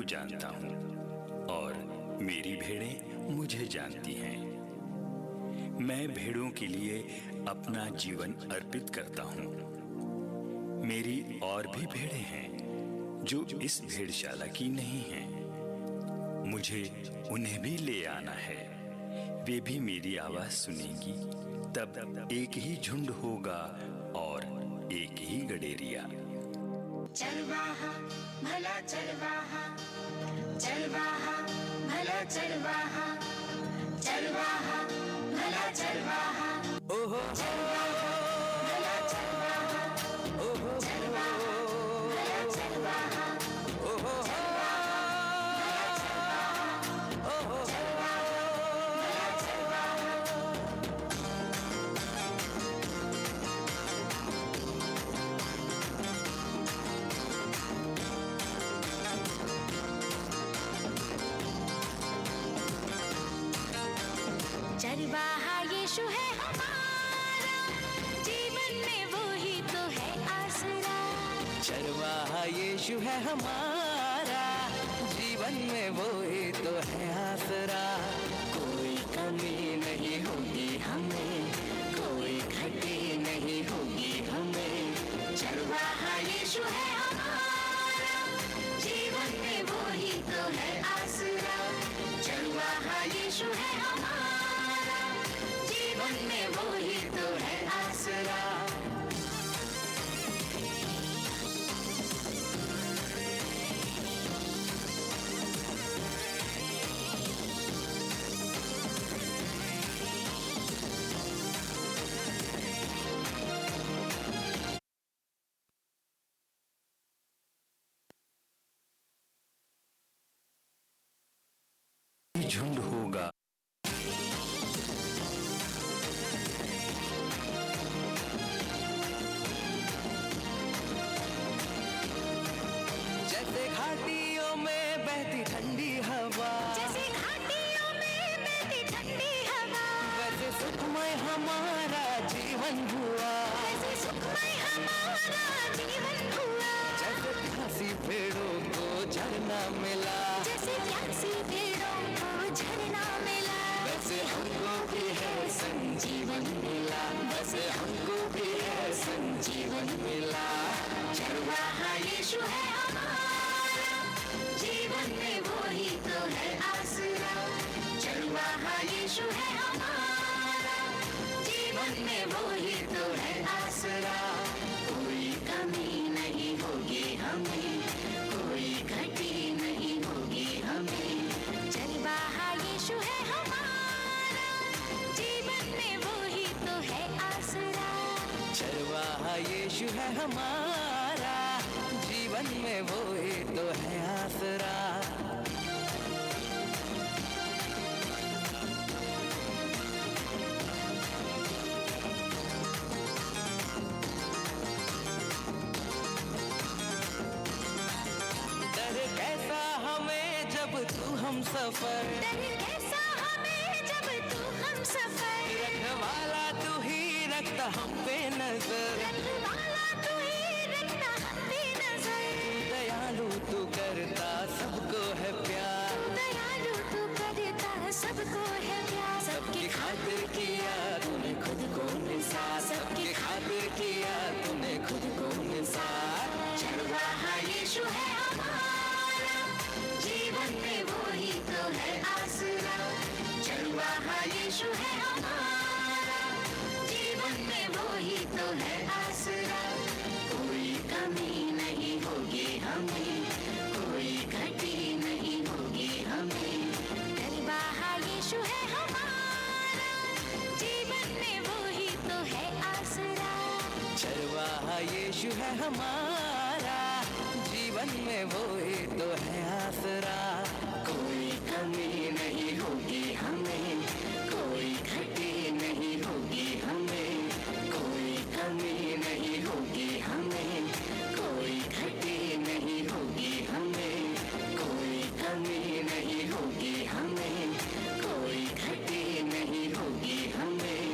जानता हूँ और मेरी भेड़ें मुझे जानती हैं। मैं भेड़ों के लिए अपना जीवन अर्पित करता हूँ। मेरी और भी भेड़ें हैं जो इस भेड़शाला की नहीं हैं। मुझे उन्हें भी ले आना है। वे भी मेरी आवाज सुनेंगी। तब एक ही झुंड होगा और एक ही गडेरिया। चरवाहा भला चरवाहा, चरवाहा भला चरवाहा, चरवाहा भला चरवाहा, ओहो चरवाहा भला चरवाहा, ओहो चरवाहा भला चरवाहा, ओहो भला चरवाहा, ओहो चरवाहा भला चरवाहा। चरवाहा यीशु है हमारा, जीवन में वो ही तो है आसरा। चरवाहा यीशु है हमारा, जीवन में वो ही तो है आसरा। कोई कमी नहीं होगी हमें, कोई घटी नहीं होगी हमें। चरवाहा यीशु है हमारा, जीवन में वो ही तो है आसरा। चरवाहा यीशु है हमारा, जीवन में वो ही तो है आसरा। झुंड होगा। जैसे घाटियों में बहती ठंडी हवा, जैसे घाटियों में बहती ठंडी हवा, वैसे सुखमय हमारा जीवन हुआ। वैसे सुखमय हमारा जीवन हुआ। जैसे प्यासी भेड़ों को झरना मिला, जैसे प्यासी भेड़ों को झरना मिला, वैसे हमको भी है संजीवन मिला, वैसे हमको भी है संजीवन मिला। चरवाहा यीशु है हमारा, जीवन में वो ही तो है आसरा। चरवाहा यीशु है हमारा, जीवन में वो ही तो है आसरा। कोई कमी नहीं होगी हमें, कोई घटी नहीं होगी हमें। चरवाहा यीशु है हमारा, जीवन में वो ही तो है आसरा। चरवाहा यीशु है हमारा, जीवन में वो ही तो है आसरा। डर कैसा हमें जब तू हम सफर, डर कैसा हमें जब तू हम सफर। रखवाला तू ही रखता हम पे नजर। रखवाला तू ही रखता हम पे नजर। दयालु तू करता सबको है प्यार, तू दयालु तू करता सबको है प्यार। सबकी खातिर किया तूने खुद को निसार, सबकी खातिर किया तूने खुद को निसार। चरवाहा यीशु है हमारा, जीवन में वो ही तो है आसरा। चरवाहा यीशु है हमारा, जीवन में वो ही तो है आसरा। कोई कमी नहीं होगी हमें, कोई घटी नहीं होगी हमें। चरवाहा यीशु है हमारा, जीवन में वो ही तो है आसरा। चरवाहा यीशु है हमारा, जीवन में वो ही तो है आसरा। कोई कमी नहीं होगी हमें, कोई घटी नहीं होगी हमें। कोई कमी नहीं होगी हमें, कोई घटी नहीं होगी हमें। कोई कमी नहीं होगी हमें, कोई घटी नहीं होगी हमें।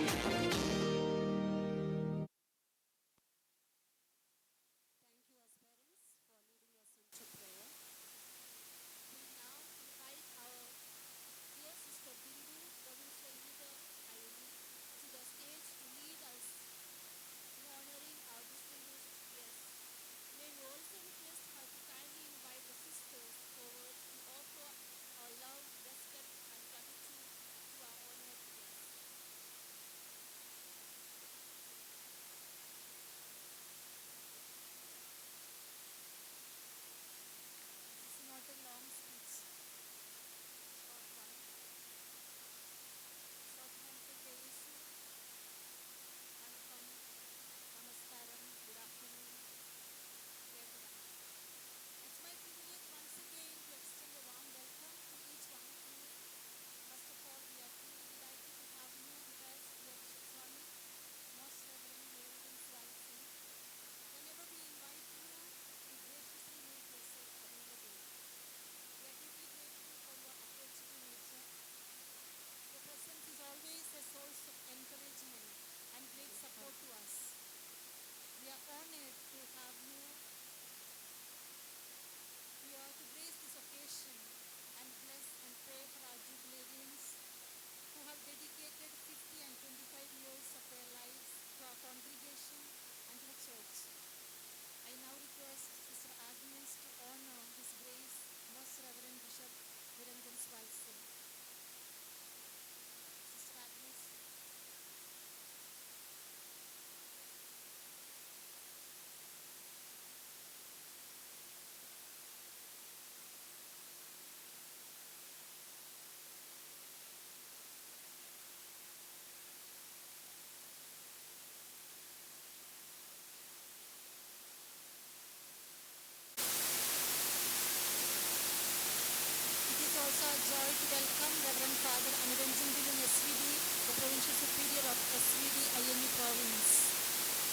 is our joy to welcome Reverend Father Anuranjan Dilun SVD, the Provincial Superior of SVD IME Province.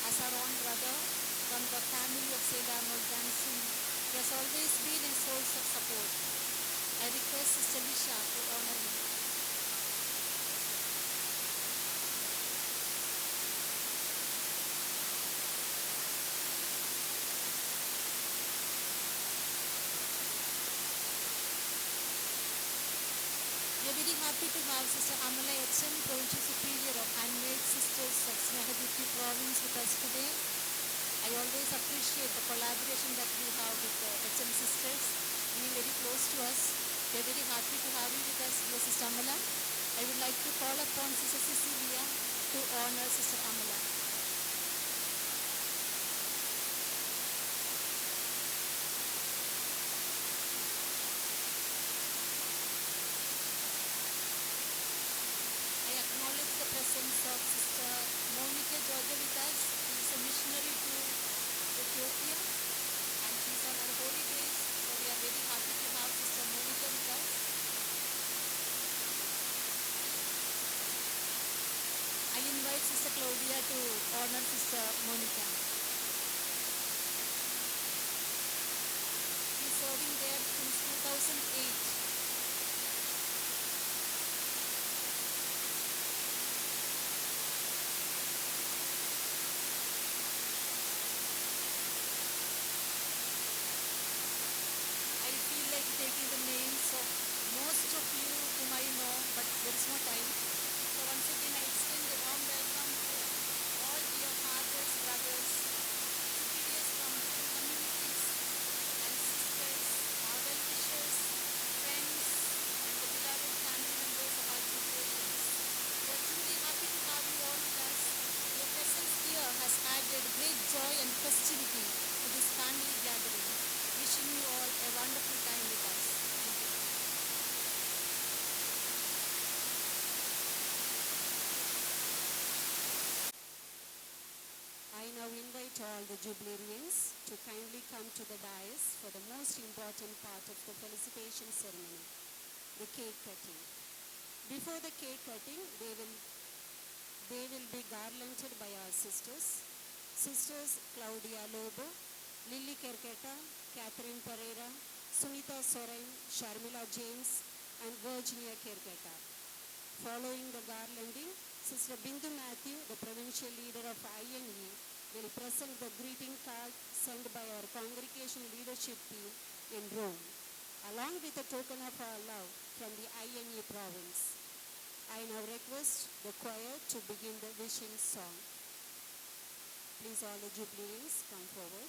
As our own brother from the family of St. Arnold Dancing, he has always been a source of support. I request Sister Lisha to honor him. We are very happy to have Sister Amala HM, Provincial Superior of Handmaid Sisters of Snehadipti Province with us today. I always appreciate the collaboration that we have with the HM sisters, being very close to us. We are very happy to have you with us, dear Sister Amala. I would like to call upon Sister Cecilia to honor Sister Amala. I acknowledge the presence of Sister Monica Georgia with us. She is a missionary to Ethiopia and she is on her holy days. So we are very happy to have Sister Monica with us. I invite Sister Claudia to honor Sister Monica. She is serving there since 2008. I feel like taking the names of most of you whom I know, but there is no time. So once again, I extend a warm welcome to all dear fathers, brothers, superiors from different communities, and sisters, our well-wishers, friends, and the beloved family members of our generations. We are truly happy to have you all with us. Your presence here has added great joy and festivity to this family gathering. Wishing you all a wonderful time with us. Thank you. I now invite all the Jubilarians to kindly come to the dais for the most important part of the felicitation ceremony, the cake cutting. Before the cake cutting, they will be garlanded by our sisters. Sisters Claudia Lobo, Lily Kerketa, Catherine Pereira, Sunita Soren, Sharmila James, and Virginia Kerketa. Following the garlanding, Sister Bindu Matthew, the provincial leader of INE, will present the greeting card sent by our congregation leadership team in Rome, along with a token of our love from the INE province. I now request the choir to begin the wishing song. Please all the Jubilarians come forward.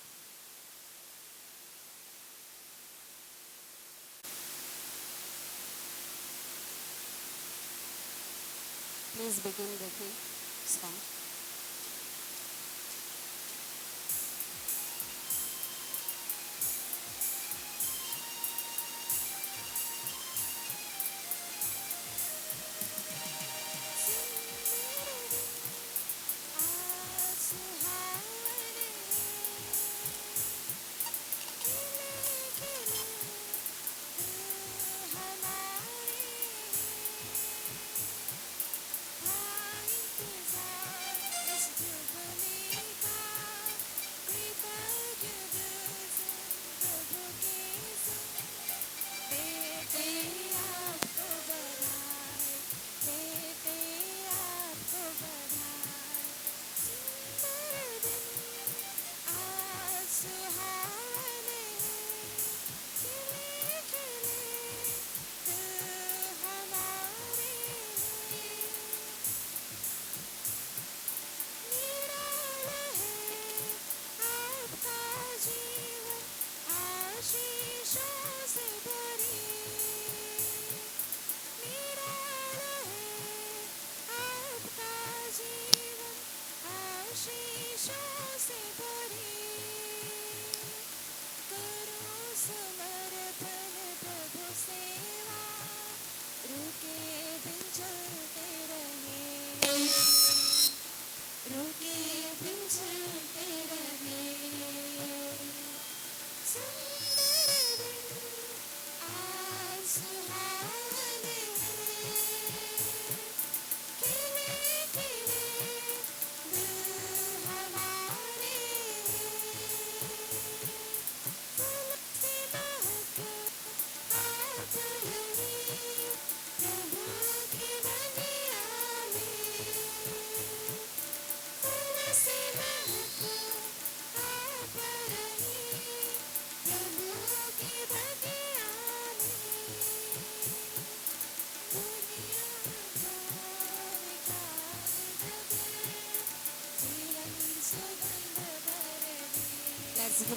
Please begin the song.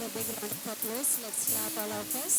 a big round of applause. Let's clap all of us.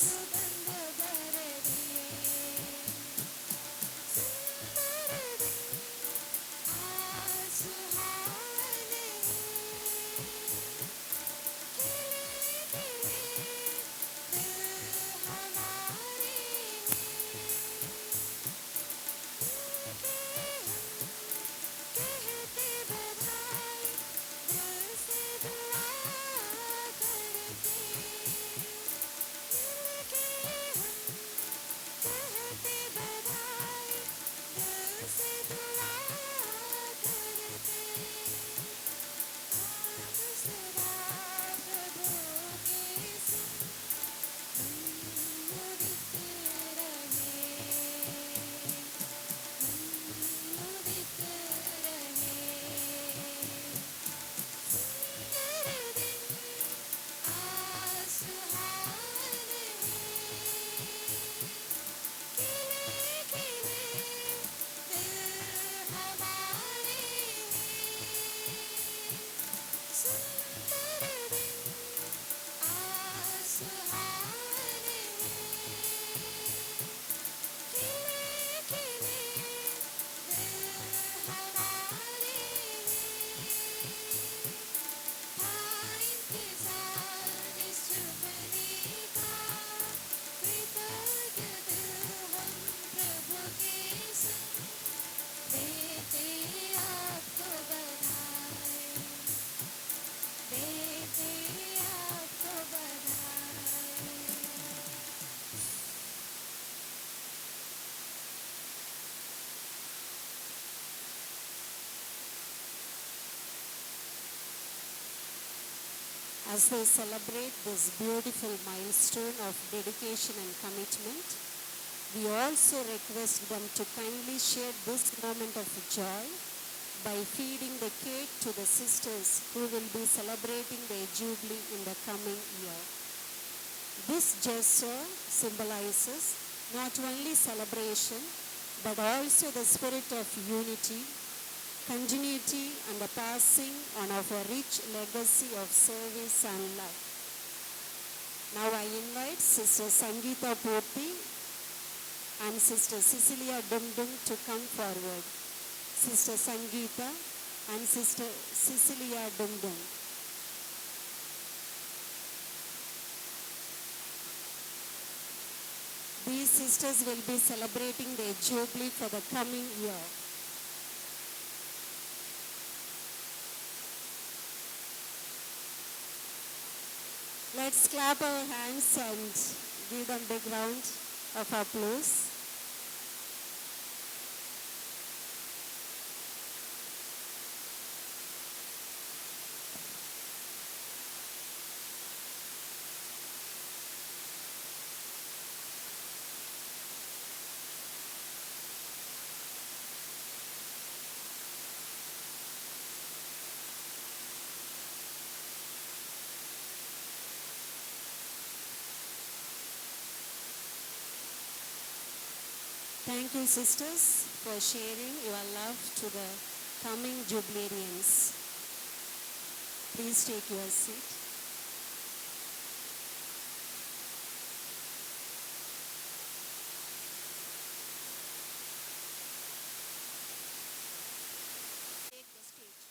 As they celebrate this beautiful milestone of dedication and commitment, we also request them to kindly share this moment of joy by feeding the cake to the sisters who will be celebrating their jubilee in the coming year. This gesture symbolizes not only celebration but also the spirit of unity, continuity, and the passing on of a rich legacy of service and love. Now I invite Sister Sangeeta Purti and Sister Cecilia Dumdum to come forward. Sister Sangeeta and Sister Cecilia Dumdum. These sisters will be celebrating their jubilee for the coming year. Let's clap our hands and give them a big round of applause. Thank you, sisters, for sharing your love to the coming jubilarians. Please take your seat. Take the stage.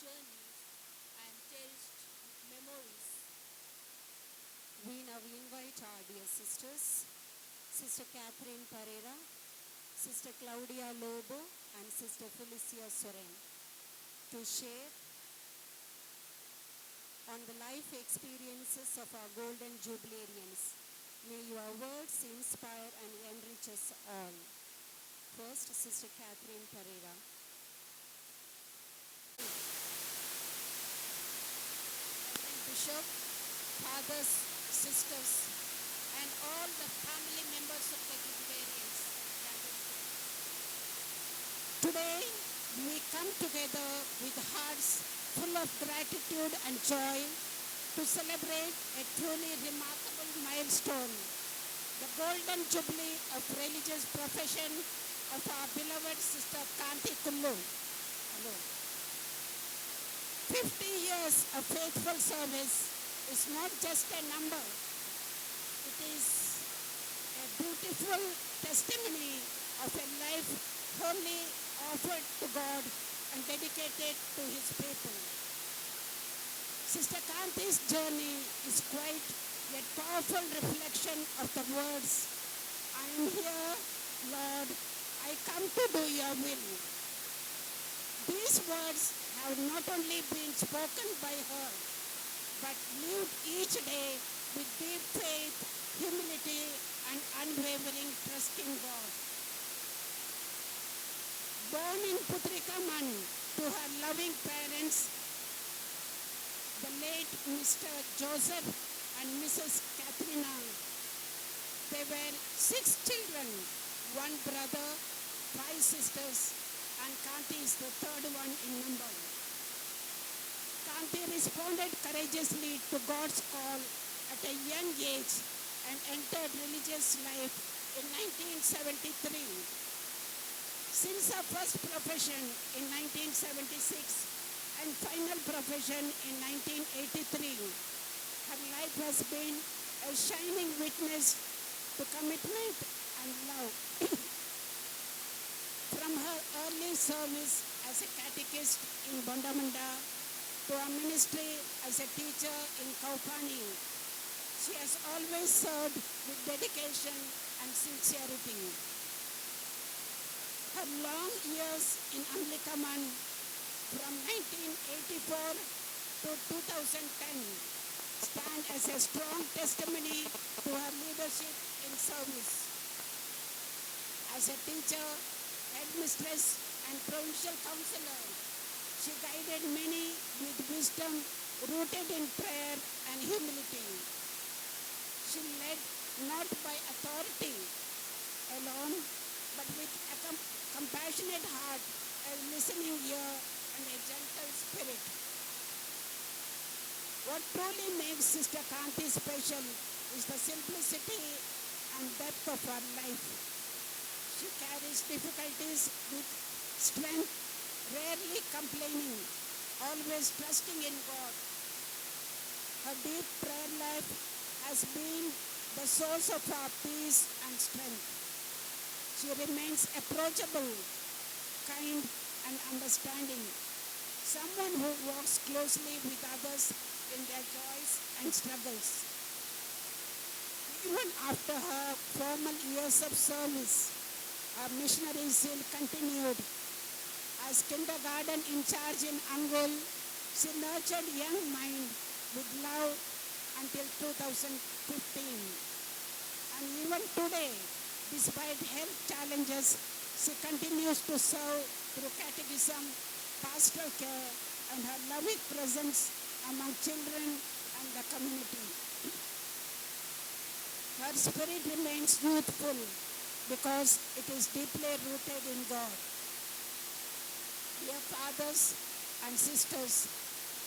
journeys and cherished memories. We now invite our dear sisters, Sister Catherine Pereira, Sister Claudia Lobo, and Sister Felicia Soren, to share on the life experiences of our Golden Jubilarians. May your words inspire and enrich us all. First, Sister Catherine Pereira. Reverend Bishop, fathers, sisters, and all the family members of the Jubilarians gathered here. Today, we come together with hearts full of gratitude and joy to celebrate a truly remarkable milestone, the Golden Jubilee of religious profession of our beloved Sister Kanti Kullu. Hello. 50 years of faithful service is not just a number. It is a beautiful testimony of a life wholly offered to God and dedicated to His people. Sister Kanti's journey is quite a powerful reflection of the words, "I am here, Lord, I come to do your will." These words have not only been spoken by her, but lived each day with deep faith, humility, and unwavering trust in God. Born in Putrikaman to her loving parents, the late Mr. Joseph and Mrs. Katharina, they were 6 children, 1 brother, 5 sisters, and Kanti is the 3rd one in number. Kanti responded courageously to God's call at a young age and entered religious life in 1973. Since her first profession in 1976 and final profession in 1983, her life has been a shining witness to commitment and love. From her early service as a catechist in Bondamanda to her ministry as a teacher in Kaupani, she has always served with dedication and sincerity. Her long years in Amlikaman from 1984 to 2010 stand as a strong testimony to her leadership in service. As a teacher, headmistress, and provincial councillor, she guided many with wisdom rooted in prayer and humility. She led not by authority alone, but with a compassionate heart, a listening ear, and a gentle spirit. What truly makes Sister Kanti special is the simplicity and depth of her life. She carries difficulties with strength, rarely complaining, always trusting in God. Her deep prayer life has been the source of her peace and strength. She remains approachable, kind, and understanding, someone who walks closely with others in their joys and struggles. Even after her formal years of service, her missionary zeal continued. As kindergarten in charge in Angul, she nurtured young mind with love until 2015. And even today, despite health challenges, she continues to serve through catechism, pastoral care, and her loving presence among children and the community. Her spirit remains youthful because it is deeply rooted in God. Dear fathers and sisters,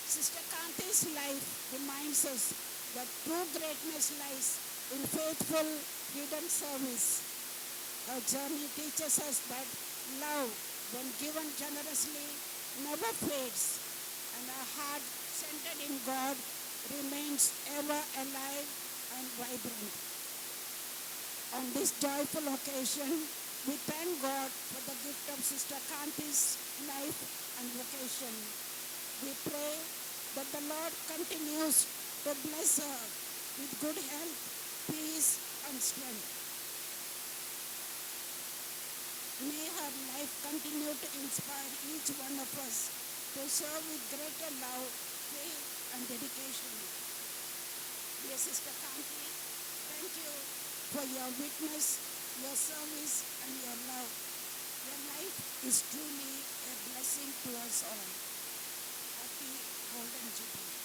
Sister Kanti's life reminds us that true greatness lies in faithful hidden service. Her journey teaches us that love, when given generously, never fades, and our heart centered in God remains ever alive and vibrant. On this joyful occasion, we thank God for the gift of Sister Kanti's life and vocation. We pray that the Lord continues to bless her with good health, peace, and strength. May her life continue to inspire each one of us to serve with greater love, faith, and dedication. Dear Sister Kanti, thank you for your witness, your service, and your love. Your life is truly a blessing to us all. Happy Golden Jubilee.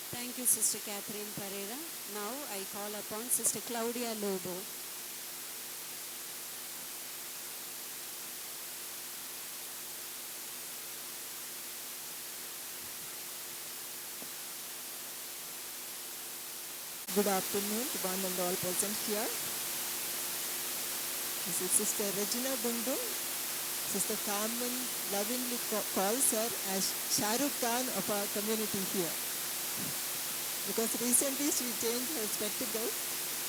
Thank you, Sister Catherine Pereira. Now I call upon Sister Claudia Lobo. Good afternoon to one and all present here. This is Sister Regina Dundun. Sister Carmen lovingly calls her as Shah Rukh Khan of our community here. Because recently she changed her spectacles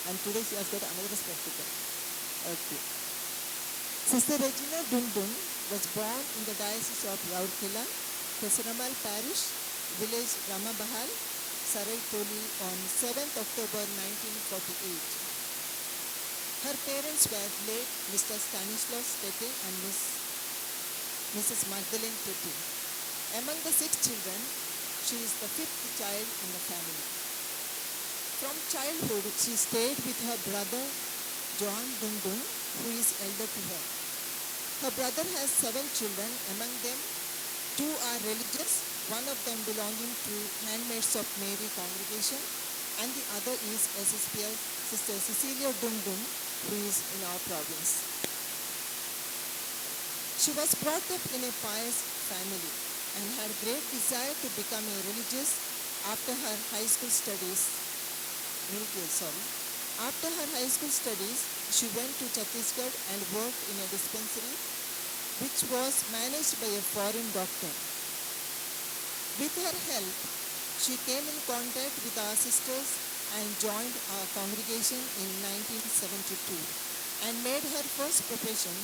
and today she has got another spectacle. Okay. Sister Regina Dundun was born in the Diocese of Rourkela, Kesaramal Parish, village Ramabahal, Sarai Toli on 7th October 1948. Her parents were late Mr. Stanislaus Tete and Mrs. Magdalene Tete. Among the 6 children, she is the 5th child in the family. From childhood, she stayed with her brother John Dundun, who is elder to her. Her brother has 7 children, among them 2 are religious, one of them belonging to Handmaids of Mary congregation, and the other is SSPL Sister Cecilia Dundun, who is in our province. She was brought up in a pious family and had great desire to become a religious after her high school studies. After her high school studies, she went to Chhattisgarh and worked in a dispensary which was managed by a foreign doctor. With her help, she came in contact with our sisters and joined our congregation in 1972 and made her first profession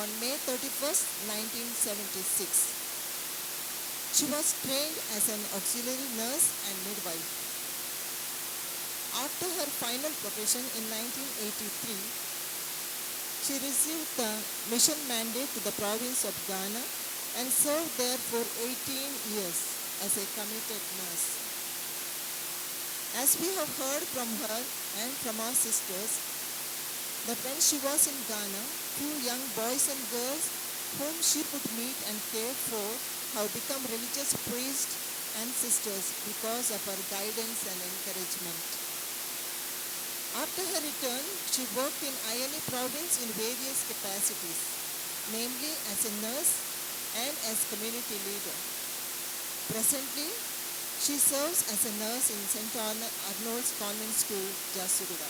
on May 31st, 1976. She was trained as an auxiliary nurse and midwife. After her final profession in 1983, she received the mission mandate to the province of Ghana and served there for 18 years as a committed nurse. As we have heard from her and from our sisters, that when she was in Ghana, 2 young boys and girls whom she would meet and care for have become religious priests and sisters because of her guidance and encouragement. After her return, she worked in Ayani province in various capacities, namely as a nurse and as community leader. Presently, she serves as a nurse in St. Arnold's Convent School, Jasugura.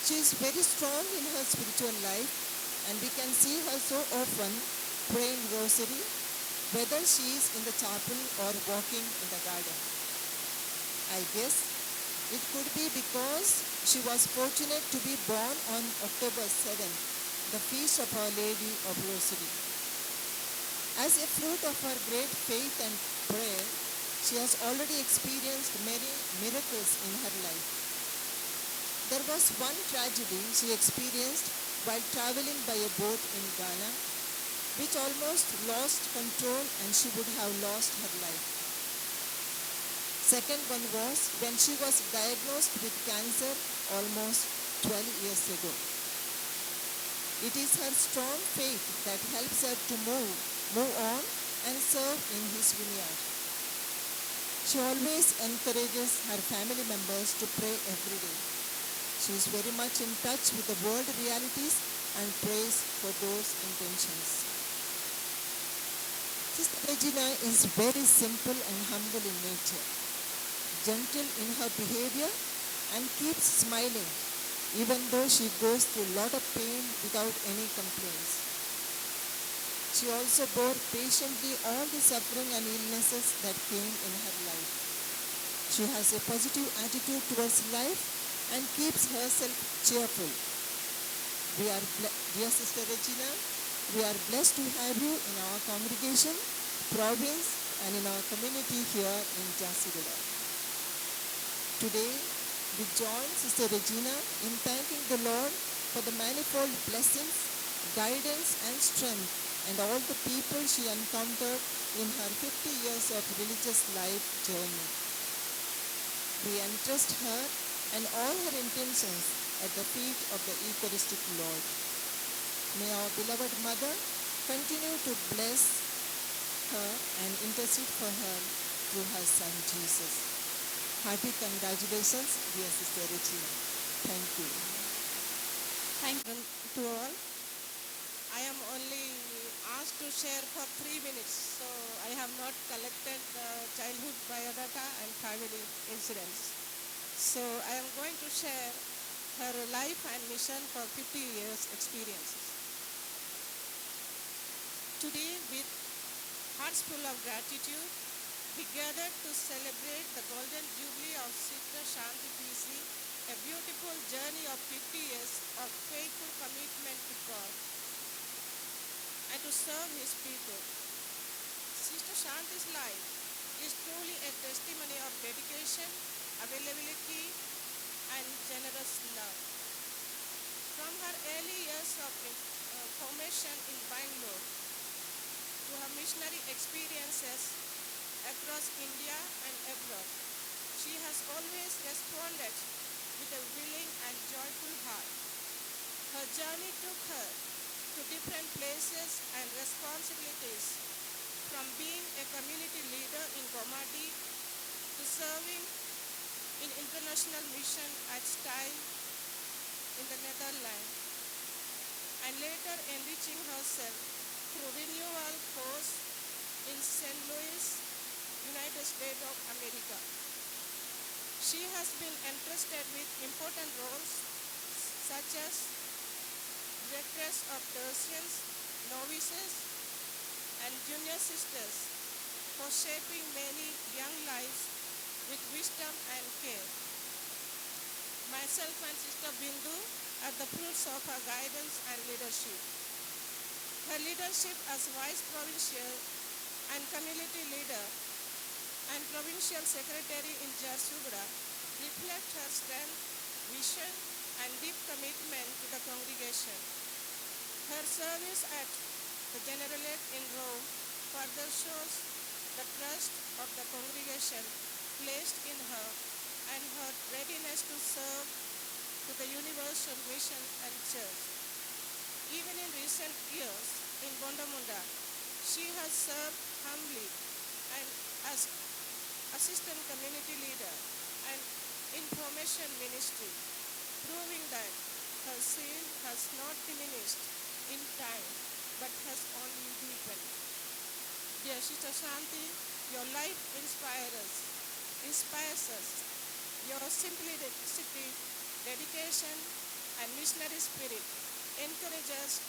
She is very strong in her spiritual life, and we can see her so often praying rosary, whether she is in the chapel or walking in the garden. I guess it could be because she was fortunate to be born on October 7th, the feast of Our Lady of Rosary. As a fruit of her great faith and prayer, she has already experienced many miracles in her life. There was one tragedy she experienced while traveling by a boat in Ghana, which almost lost control and she would have lost her life. Second one was when she was diagnosed with cancer almost 12 years ago. It is her strong faith that helps her to move on and serve in his vineyard. She always encourages her family members to pray every day. She is very much in touch with the world realities and prays for those intentions. Sister Regina is very simple and humble in nature, gentle in her behavior, and keeps smiling even though she goes through a lot of pain without any complaints. She also bore patiently all the suffering and illnesses that came in her life. She has a positive attitude towards life and keeps herself cheerful. Dear Sister Regina, We are blessed to have you in our congregation, province, and in our community here in Jharsuguda. Today, we join Sister Regina in thanking the Lord for the manifold blessings, guidance, and strength, and all the people she encountered in her 50 years of religious life journey. We entrust her and all her intentions at the feet of the Eucharistic Lord. May our beloved Mother continue to bless her and intercede for her through her Son Jesus. Hearty congratulations, dear Sister Regina. Thank you. Thank you to all. I am only asked to share for 3 minutes, so I have not collected the childhood biodata and family incidents. So I am going to share her life and mission for 50 years experiences. Today, with hearts full of gratitude, we gathered to celebrate the Golden Jubilee of Sister Shanti PC, a beautiful journey of 50 years of faithful commitment to God and to serve His people. Sister Shanti's life is truly a testimony of dedication, availability, and generous love. From her early years of formation in Bangalore to her missionary experiences across India and abroad, she has always responded with a willing and joyful heart. Her journey took her to different places and responsibilities, from being a community leader in Gomadi to serving in international mission at Style in the Netherlands, and later enriching herself through renewal course in St. Louis, United States of America. She has been entrusted with important roles such as directress of tertians, novices, and junior sisters, for shaping many young lives with wisdom and care. Myself and Sister Bindu are the fruits of her guidance and leadership. Her leadership as Vice Provincial and Community Leader and Provincial Secretary in Jharsuguda reflect her strength, vision, and deep commitment to the congregation. Her service at the Generalate in Rome further shows the trust of the congregation placed in her and her readiness to serve to the universal mission and church. Even in recent years in Bondamunda, she has served humbly and as assistant community leader and information ministry, proving that her zeal has not diminished in time but has only deepened. Dear Sister Shanti, your life inspires us. Your simplicity, dedication, and missionary spirit encourage us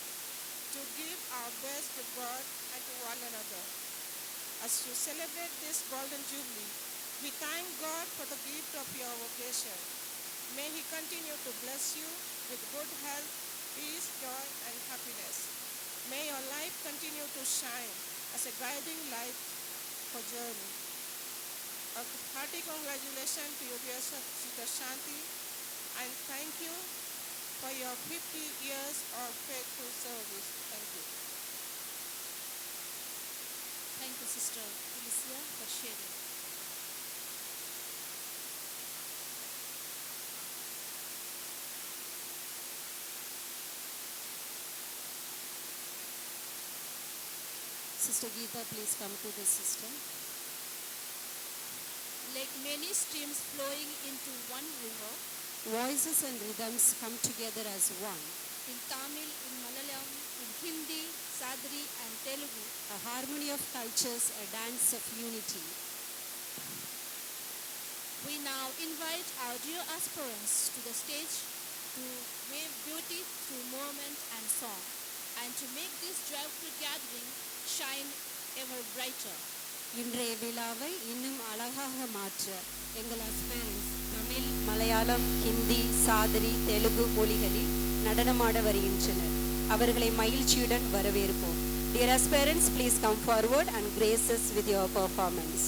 to give our best to God and to one another. As you celebrate this Golden Jubilee, we thank God for the gift of your vocation. May He continue to bless you with good health, peace, joy, and happiness. May your life continue to shine as a guiding light for journey. A hearty congratulations to you, dear Sister Shanti, and thank you for your 50 years of faithful service. Thank you. Thank you, Sister Alicia, for sharing. Sister Geeta, please come to the system. Like many streams flowing into one river, Voices and rhythms come together as one. in Tamil, in Malayalam, in Hindi, Sadri, and Telugu, A harmony of cultures, a dance of unity. we now invite our dear aspirants to the stage to wave beauty through movement and song, and to make this joyful gathering shine ever brighter. இன்றைய விழாவை இன்னும் அழகாக மாற்ற எங்கள் அஸ்பைரன்ஸ் தமிழ், மலையாளம், ஹிந்தி, சாதரி, தெலுங்கு மொழிகளில் நடனமாட வருகின்றனர். அவர்களை மகிழ்ச்சியுடன் வரவேற்போம். Dear aspirants, please come forward and grace us with your performance.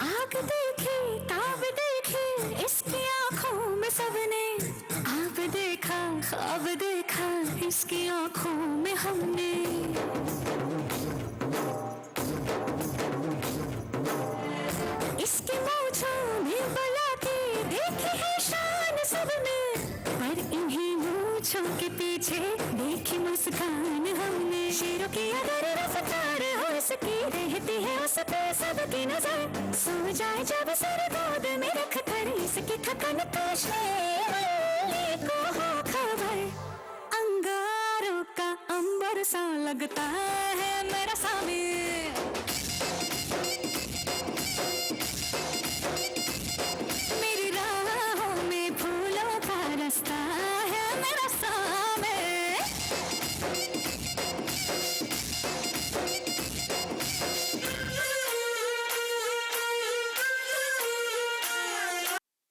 आग देखी ताब देखी इसकी आंखों में सबने, आग देखा ख्वाब देखा इसकी आंखों में हमने। इसकी मूंछों में बुलाती देखी है शान सबने, पर इन्हीं मूंछों के पीछे देखी मुस्कान हमने। शेरों की अगर रफ्तार हो सकी रहती है उस पे सबकी नजर, सो जाए जब सर गोद में रख कर इसकी थकन तोशने को हो खबर। अंगारों का अंबर सा लगता है मेरा सामी, मेरी राहों में फूलों का रास्ता है मेरा सामी।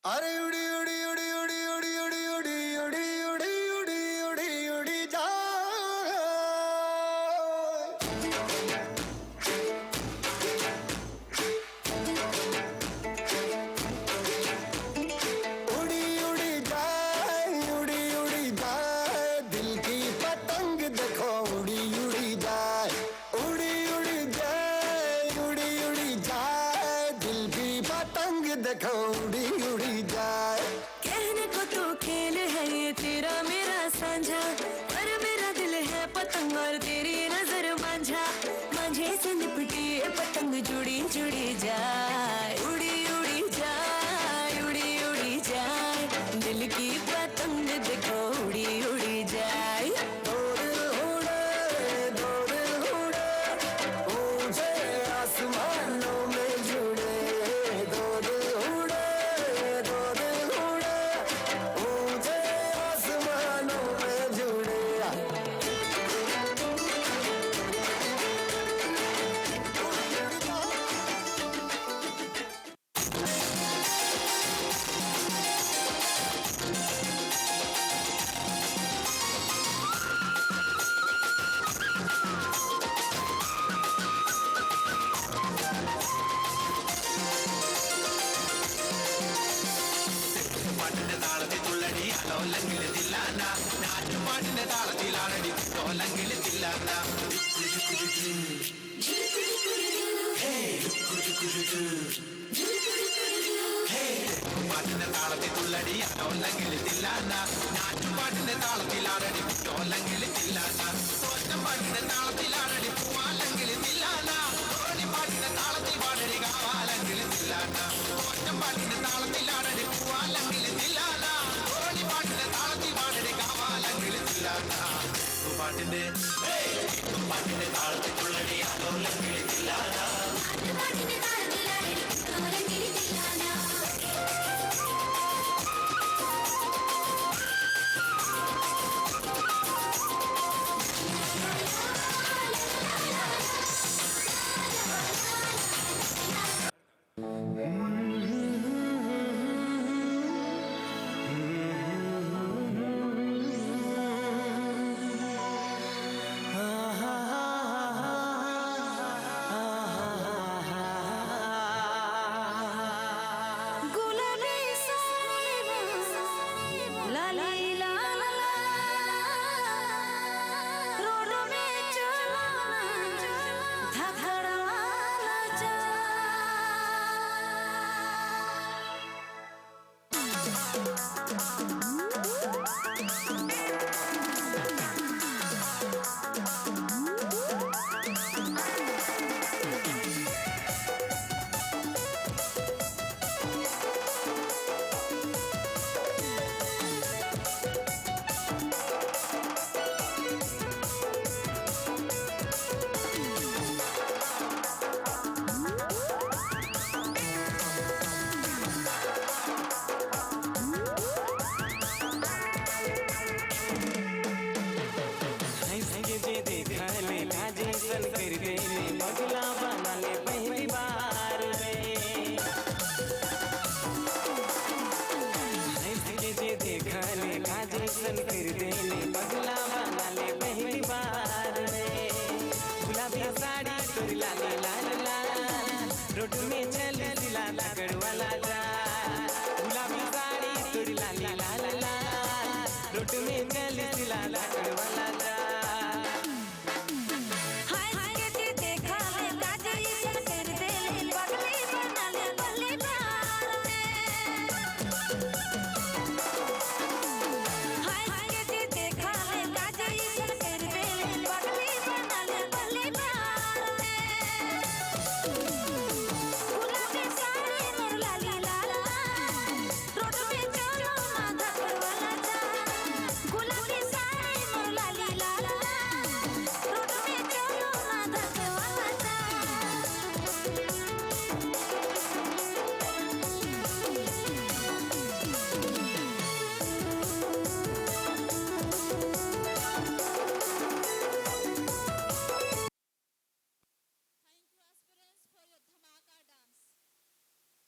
अरे उड़ी उड़ी उड़ी उड़ी उड़ी उड़ी उड़ी उड़ी उड़ी उड़ी उड़ी उड़ी जा, उड़ी उड़ी जाए उड़ी उड़ी जाए दिल की पतंग देखो उड़ी उड़ी जाए, उड़ी उड़ी जाए उड़ी उड़ी जाए दिल की पतंग देखो उड़ी उड़ी जाए। कहने को तो खेल है ये तेरा मेरा साझा, पर मेरा दिल है पतंग और तेरी नजर मांझा। मांझे से लिपटी ये पतंग जुड़ी जुड़ी जाए, उड़ी उड़ी जाए उड़ी उड़ी जाए दिल की पतंग देखो उड़ी उड़ी जाए। दो दिल उड़े ऊंचे आसमानों में जुड़े, दो दिल उड़े ഡോലങ്കിളി തില്ലാന നാട്ടുപാട്ടിന്റെ താളത്തിലാണടി ഡോലങ്കിളി തില്ലാന പാട്ടിന്റെ താളത്തിൽ തുള്ളടി ഡോലങ്കിളി തില്ലാന നാട്ടുപാട്ടിന്റെ താളത്തിലാണടി ഡോലങ്കിളി തില്ലാന തോറ്റമ്പാട്ടിന്റെ താളത്തിലാണടി പൂവാലങ്കിളി തില്ലാന പാട്ടിന്റെ താളത്തിൽ പാടടി കാവാലങ്കിളി തില്ലാന തോറ്റമ്പാട്ടിന്റെ താളത്തിലാണടി പൂവാലങ്കിളി തില്ലാന പാട്ടിന്റെ താളത്തിൽ പാടടി കാവാലങ്കിളി തില്ലാന പാട്ടിന്റെ പാട്ടിന്റെ താളത്തിൽ തുള്ളടി ഡോലങ്കിളി തില്ലാന പാട്ടിന്റെ താളത്തിലാടി ഡോലങ്കിളി തില്ലാന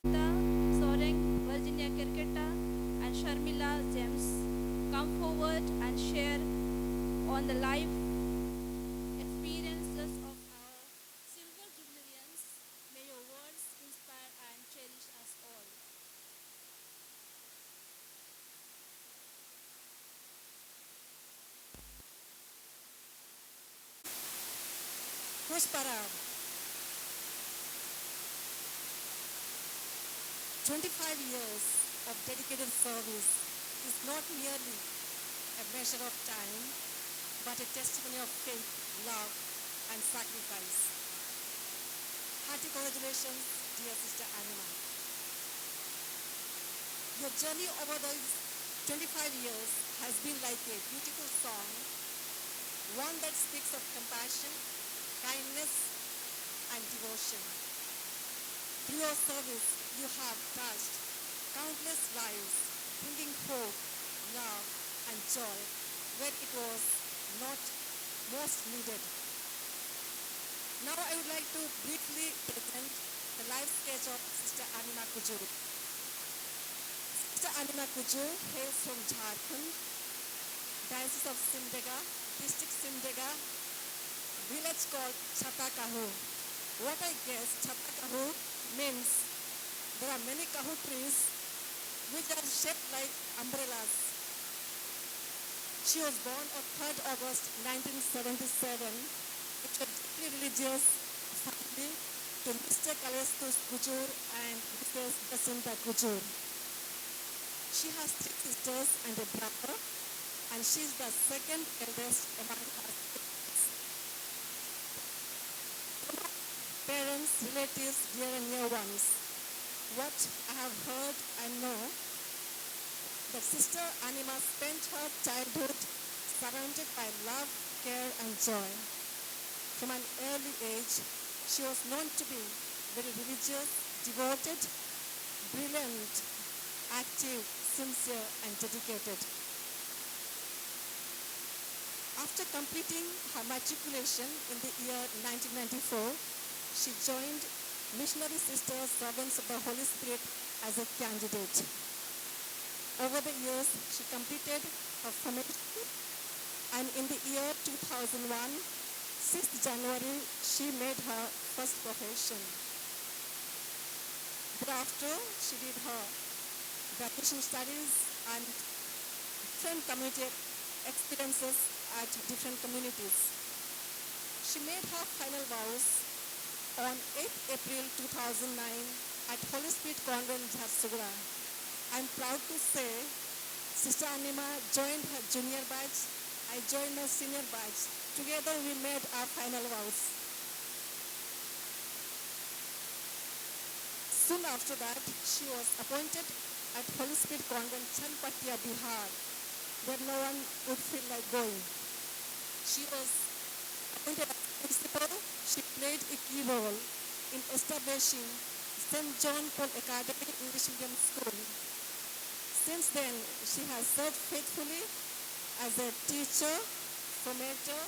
Soaring Virginia Kirketta and Sharmila James come forward and share on the life experiences of our silver jubilarians. May your words inspire and cherish us all. Pushparam. 25 years of dedicated service is not merely a measure of time, but a testimony of faith, love, and sacrifice. Hearty congratulations, dear Sister Anima. Your journey over those 25 years has been like a beautiful song, one that speaks of compassion, kindness, and devotion. Through your service, you have touched countless lives, bringing hope, love, and joy where it was not most needed. Now I would like to briefly present the life sketch of Sister Anima Kujur. Sister Anima Kujur hails from Jharkhand, Diocese of Simdega, District Simdega, village called Chhatakahu. What I guess Chhatakahu means there are many kahu trees which are shaped like umbrellas. She was born on 3rd August 1977 into a deeply religious family to Mr. Kalestus Kujur and Mrs. Jacinta Kujur. She has 3 sisters and a brother, and she is the second eldest among her siblings. Parents, relatives, dear and near ones, what I have heard and know that Sister Anima spent her childhood surrounded by love, care and joy. From an early age, she was known to be very religious, devoted, brilliant, active, sincere and dedicated. After completing her matriculation in the year 1994, she joined Missionary Sisters Servants of the Holy Spirit as a candidate. Over the years, she completed her formation, and in the year 2001, 6th January, she made her first profession. Thereafter, she did her graduation studies and different community experiences at different communities. She made her final vows on 8th April 2009 at Holy Spirit Convent, Jharsuguda. I am proud to say Sister Anima joined her junior batch, I joined her senior batch. Together we made our final vows. Soon after that, she was appointed at Holy Spirit Convent, Chanpatia, Bihar, where no one would feel like going. She was appointed as principal. She played a key role in establishing St. John Paul Academy English Medium School. Since then, she has served faithfully as a teacher, formator,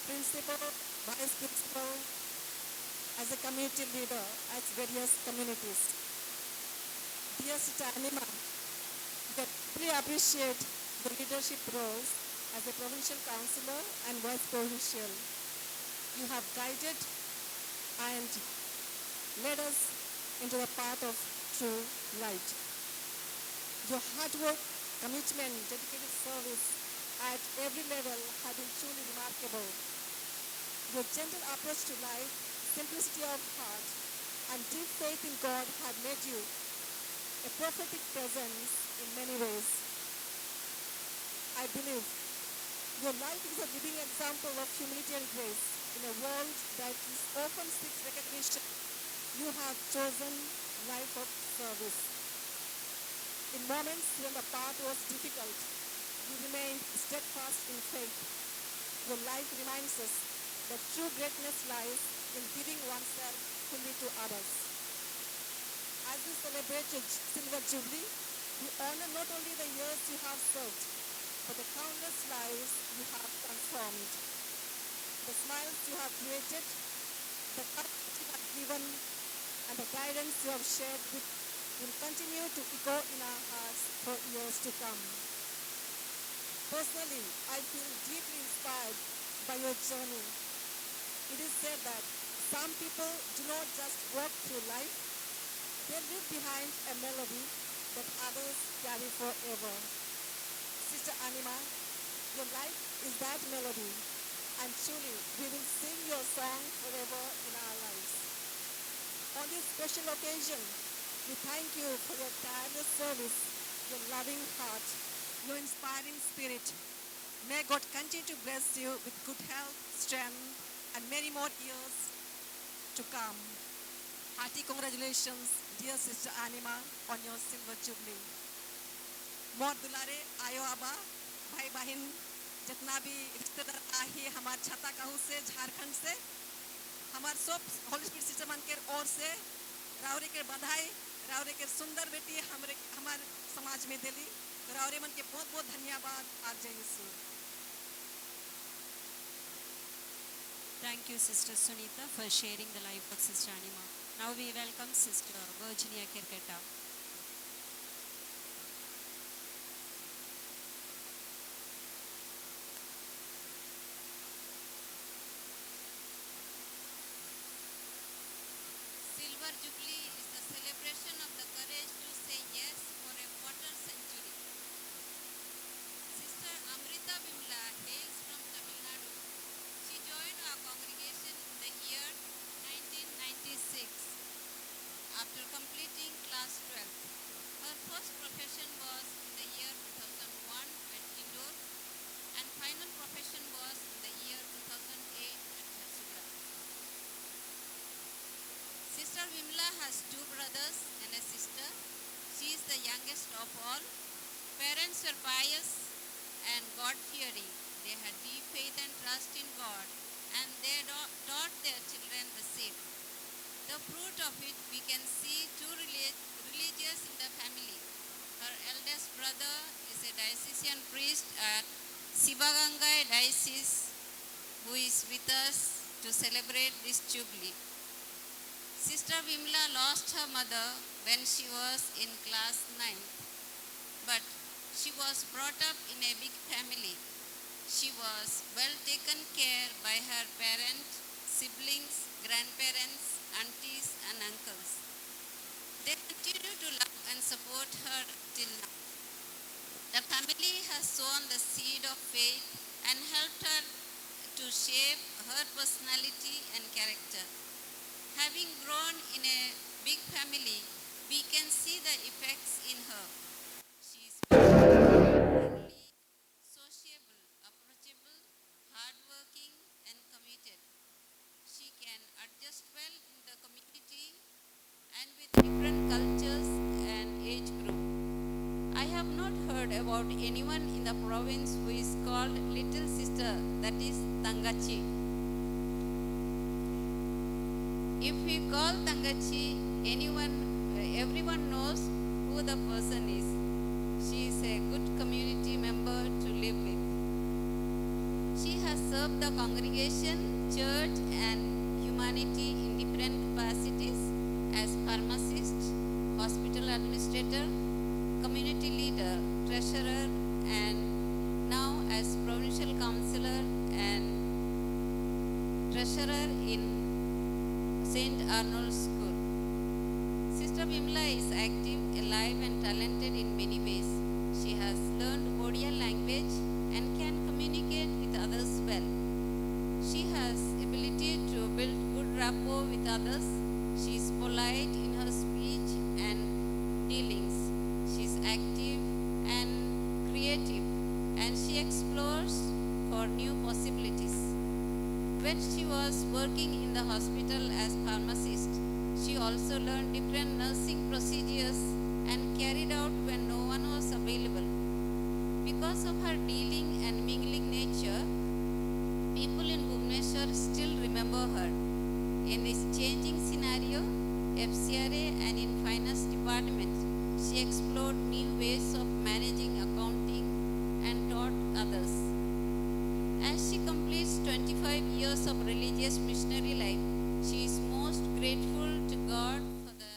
principal, vice principal, as a community leader at various communities. Dear Sister Anima, we deeply appreciate the leadership roles as a provincial councillor and vice provincial. You have guided and led us into the path of true light. Your hard work, commitment, dedicated service at every level have been truly remarkable. Your gentle approach to life, simplicity of heart, and deep faith in God have made you a prophetic presence in many ways. I believe your life is a living example of humility and grace in a world that is often seeks recognition. You have chosen life of service. In moments when the path was difficult, you remained steadfast in faith. Your life reminds us that true greatness lies in giving oneself fully to others. As we celebrate your Silver Jubilee, we honor not only the years you have served, but the countless lives you have transformed. The smiles you have created, the courage you have given, and the guidance you have shared will continue to echo in our hearts for years to come. Personally, I feel deeply inspired by your journey. It is said that some people do not just walk through life, they leave behind a melody that others carry forever. Sister Anima, your life is that melody, and truly we will sing your song forever in our lives. On this special occasion, we thank you for your tireless service, your loving heart, your inspiring spirit. May God continue to bless you with good health, strength, and many more years to come. Hearty congratulations, dear Sister Anima, on your Silver Jubilee. मोर दुलारे आयो आबा भाई बहन जितना भी रिश्तेदार आहे हमार छाता कहू से झारखंड से हमार सब होली स्पिरिट सिस्टर मन के ओर से रावरे के बधाई रावरे के सुंदर बेटी हमार समाज में दिली रावरे मन के बहुत बहुत धन्यवाद आज जय यीशु. Thank you, Sister Sunita, for sharing the life of Sister Anima. Now we welcome Sister Virginia Kirketa. Silver Jubilee is the celebration of the courage to say yes for a quarter century. Sister Amrita youngest of all. Parents were pious and God-fearing. They had deep faith and trust in God, and they taught their children the same. The fruit of it we can see two religious in the family. Her eldest brother is a diocesan priest at Sivagangai Diocese, who is with us to celebrate this jubilee. Sister Vimla lost her mother when she was in class 9th, but she was brought up in a big family. She was well taken care by her parents, siblings, grandparents, aunties and uncles. They continue to love and support her till now. The family has sown the seed of faith and helped her to shape her personality and character. Having grown in a big family, we can see the effects in her. She is friendly, sociable, approachable, hardworking, and committed. She can adjust well in the community and with different cultures and age group. I have not heard about anyone in the province who is called little sister, that is Tangachi. If we call Tangachi, everyone knows who the person is. She is a good community member to live with. She has served the congregation, church and humanity in different capacities as pharmacist, hospital administrator, community leader, treasurer, and now as provincial councillor and treasurer in St. Arnold's School. Sister Vimla is active, alive and talented in many ways. She has learned Odia language and can communicate with others well. She has ability to build good rapport with others. She is polite in her speech and dealings. She is active and creative, and she explores for new possibilities. When she was working in the hospital as pharmacist, she also learned different nursing procedures and carried out when no one was available. Because of her dealing and mingling nature, people in Bhubaneswar still remember her. In this changing scenario, FCRA and in finance department, she explored new ways of managing accounting and taught others. As she completes 25 years of religious missionary life, she is most grateful to God for the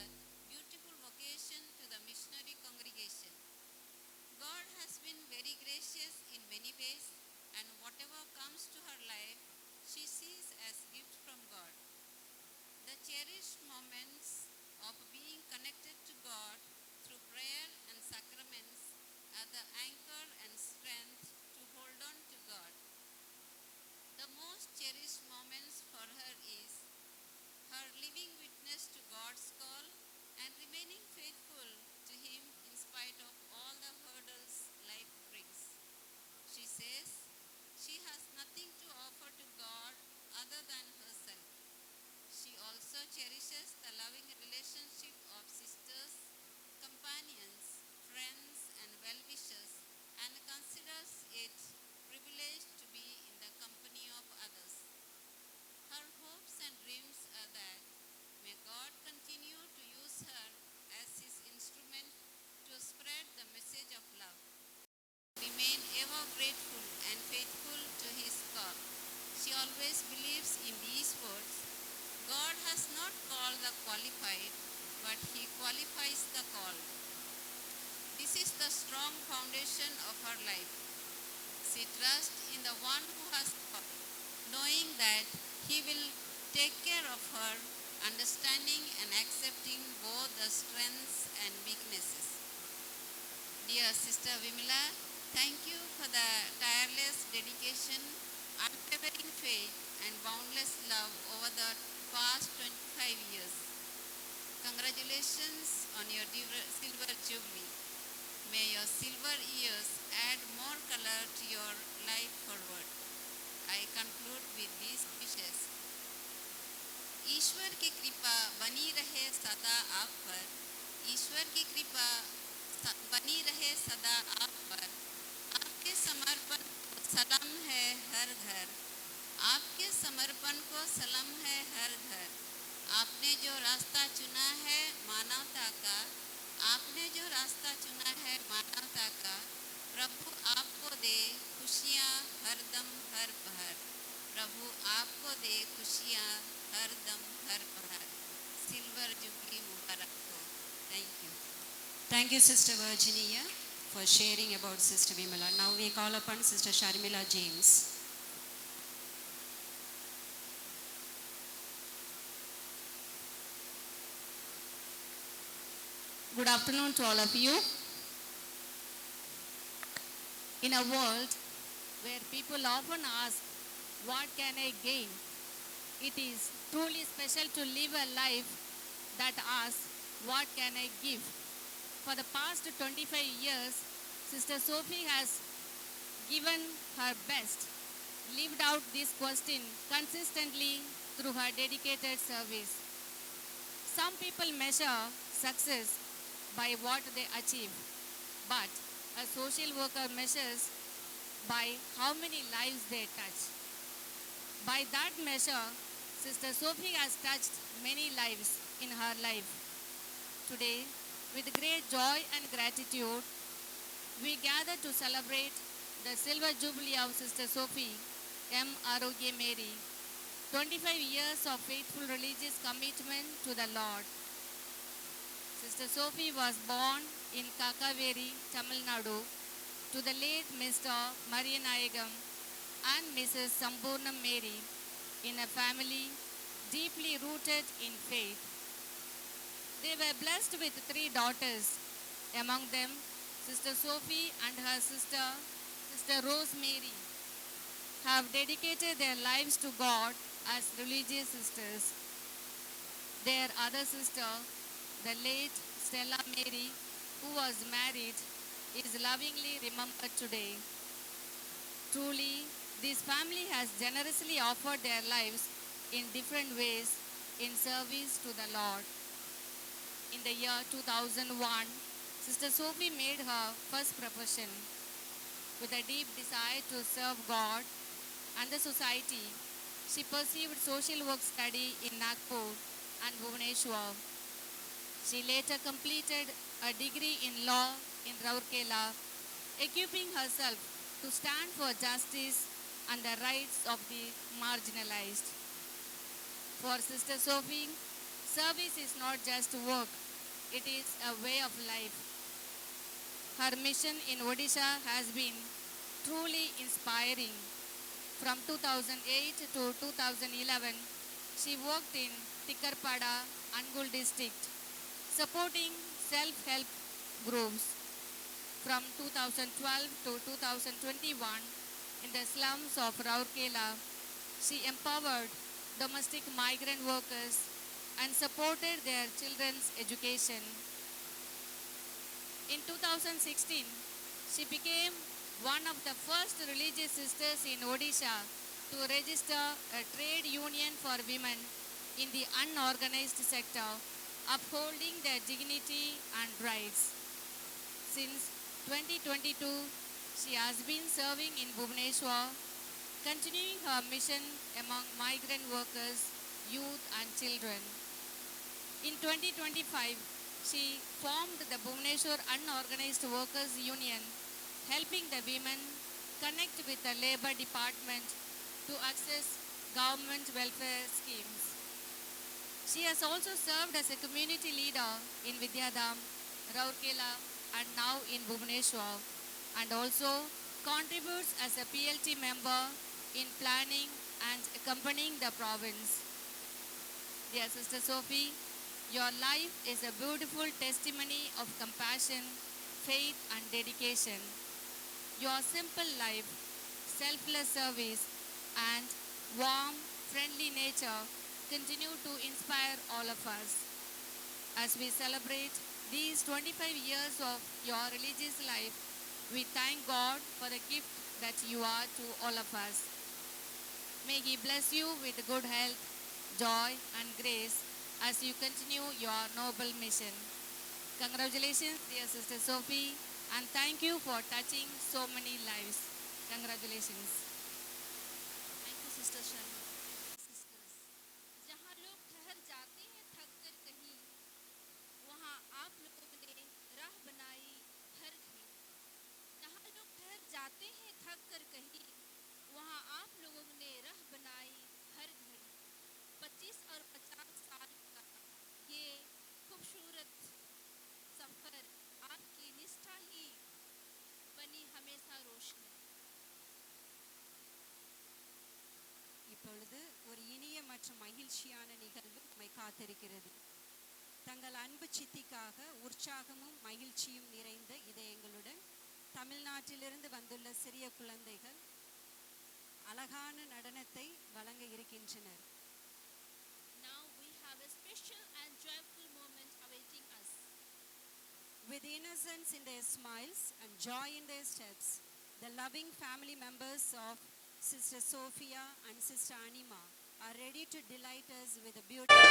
beautiful vocation to the missionary congregation. God has been very gracious in many ways, and whatever comes to her life, she sees as gift from God. The cherished moments of being connected to God through prayer and sacraments are the anchor and strength to hold on to God. The most cherished moments for her is her living witness to God's call and remaining faithful to Him in spite of all the hurdles life brings. She says she has nothing to offer to God other than herself. She also cherishes the loving relationship of sisters, companions, friends, and well-wishers, and considers it privileged to be in the company of others. Her hopes and dreams are that may God continue to use her as His instrument to spread the message of love. Remain ever grateful and faithful to His call. She always believes in these words: God has not called the qualified, but He qualifies the called. This is the strong foundation of her life. She trusts in the one who has called, knowing that He will take care of her, understanding and accepting both the strengths and weaknesses. Dear Sister Vimla, thank you for the tireless dedication, unwavering faith, and boundless love over the past 25 years. Congratulations on your silver jubilee. May your silver years add more color to your life forward. I conclude with these wishes. ईश्वर की कृपा बनी रहे सदा आप पर. ईश्वर की कृपा आपके समर्पण को सलाम है हर घर। आपने जो रास्ता चुना है मानवता का, आपने जो रास्ता चुना है मानवता का, प्रभु आपको दे खुशियाँ हरदम हर पहर। प्रभु आपको दे खुशियाँ हरदम हर पहर। सिल्वर जुबली मुबारक हो। Thank you. Thank you, Sister Virginia, for sharing about Sister Vimala. Now we call upon Sister Sharmila James. Good afternoon to all of you. In a world where people often ask, what can I gain? It is truly special to live a life that asks, what can I give? For the past 25 years, Sister Sophie has given her best, lived out this question consistently through her dedicated service. Some people measure success by what they achieve, but a social worker measures by how many lives they touch. By that measure, Sister Sophie has touched many lives in her life. Today, with great joy and gratitude, we gather to celebrate the Silver Jubilee of Sister Sophie M. Arogye Mary, 25 years of faithful religious commitment to the Lord. Sister Sophie was born in Kakaveri, Tamil Nadu, to the late Mr. Marianayagam and Mrs. Samburnam Mary in a family deeply rooted in faith. They were blessed with 3 daughters, among them Sister Sophie and her sister, Sister Rosemary, have dedicated their lives to God as religious sisters. Their other sister, the late Stella Mary, who was married, is lovingly remembered today. Truly, this family has generously offered their lives in different ways in service to the Lord. In the year 2001, Sister Sophie made her first profession. With a deep desire to serve God and the society, she pursued social work study in Nagpur and Bhubaneswar. She later completed a degree in law in Rourkela, equipping herself to stand for justice and the rights of the marginalized. For Sister Sophie, service is not just work, it is a way of life. Her mission in Odisha has been truly inspiring. From 2008 to 2011, she worked in Tikkarpada, Angul district, supporting self-help groups. From 2012 to 2021, in the slums of Rourkela, she empowered domestic migrant workers and supported their children's education. In 2016, she became one of the first religious sisters in Odisha to register a trade union for women in the unorganized sector, upholding their dignity and rights. Since 2022, she has been serving in Bhubaneswar, continuing her mission among migrant workers, youth and children. In 2025, she formed the Bhubaneswar Unorganized Workers Union, helping the women connect with the Labour Department to access government welfare schemes. She has also served as a community leader in Vidyadham, Rourkela and now in Bhubaneswar, and also contributes as a PLT member in planning and accompanying the province. Dear Sister Sophie, your life is a beautiful testimony of compassion, faith and dedication. Your simple life, selfless service and warm, friendly nature continue to inspire all of us. As we celebrate these 25 years of your religious life, we thank God for the gift that you are to all of us. May He bless you with good health, joy and grace as you continue your noble mission. Congratulations, dear Sister Sophie, and thank you for touching so many lives. Congratulations. Thank you, Sister Sharma. பொழுது ஒரு இனிய மற்றும் மகிழ்ச்சியான நிகழ்வு நம்மை காத்திருக்கிறது. தங்கள் அன்பு சித்திக்காக உற்சாகமும் மகிழ்ச்சியும் நிறைந்த இதயங்களுடன் தமிழ்நாட்டிலிருந்து வந்துள்ள சிறிய குழந்தைகள் அழகான நடனத்தை வழங்க இருக்கின்றனர். Now we have a special and joyful moment awaiting us. With innocence in their smiles and joy in their steps, the loving family members of Sister Sophia and Sister Anima are ready to delight us with a beautiful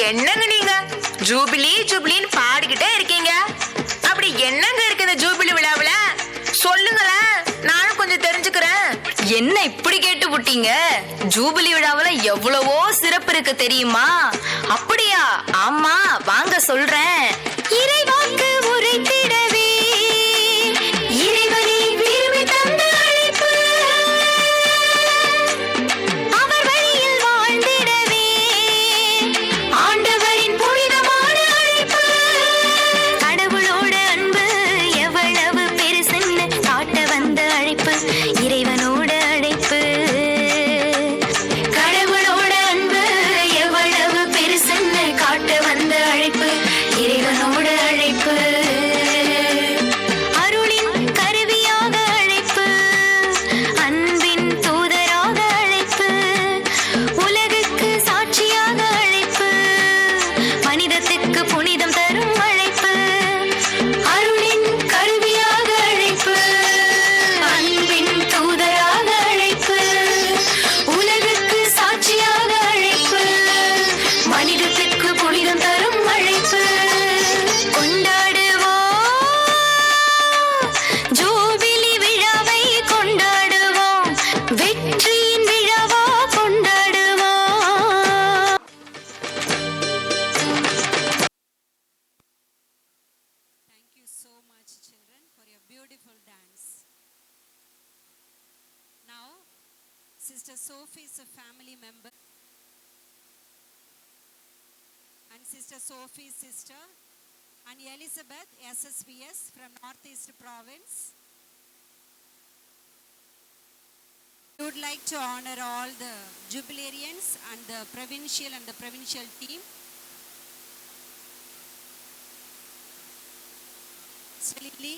என்னங்க நீங்க jubilee ஜூபிலின்னு பாடிக்கிட்டே இருக்கீங்க. அப்படி என்னங்க இருக்கு இந்த jubilee விழாவுல? சொல்லுங்களேன், நானும் கொஞ்சம் தெரிஞ்சுக்கிறேன். என்ன இப்படி கேட்டு விட்டீங்க? ஜூபிலி விழாவுல எவ்வளவோ சிறப்பு இருக்கு தெரியுமா? அப்படியா? ஆமா, வாங்க சொல்றேன். இறைவாக்கு உரைத்திடவே இறைவனை விரும்பி தந்த அழைப்பு, அவர் வழியில் வாழ்ந்திடவே ஆண்டவரின் புனிதமான அழைப்பு, கடவுளோட அன்பு எவ்வளவு பெருசுன்னு காட்ட வந்த அழைப்பு, இறைவனோட அழைப்பு, கடவுளோட அன்பு எவ்வளவு பெருசுன்னு காட்ட வந்த அழைப்பு, இறைவனோட அழைப்பு, அருளின் கருவியாக அழைப்பு, அன்பின் தூதராக அழைப்பு, உலகுக்கு சாட்சியாக அழைப்பு, மனிதத்துக்கு புனிதம் தரும் அழைப்பு, அருளின் கருவியாக அழைப்பு, அன்பின் தூதராக அழைப்பு, உலகுக்கு சாட்சியாக அழைப்பு, மனிதத்துக்கு புனிதம் தரும் அழைப்பு. கொண்டாடுவோம் ஜூபிலி விழாவை, கொண்டாடுவோம் வெற்றியின் விழாவா கொண்டாடுவோம். Thank you so much, children, for your beautiful dance. Now, Sister Sophie is a family member, and Sister Sophie's sister, and Elizabeth SSVS from Northeast Province. We would like to honor all the jubilarians and the provincial team. Lily.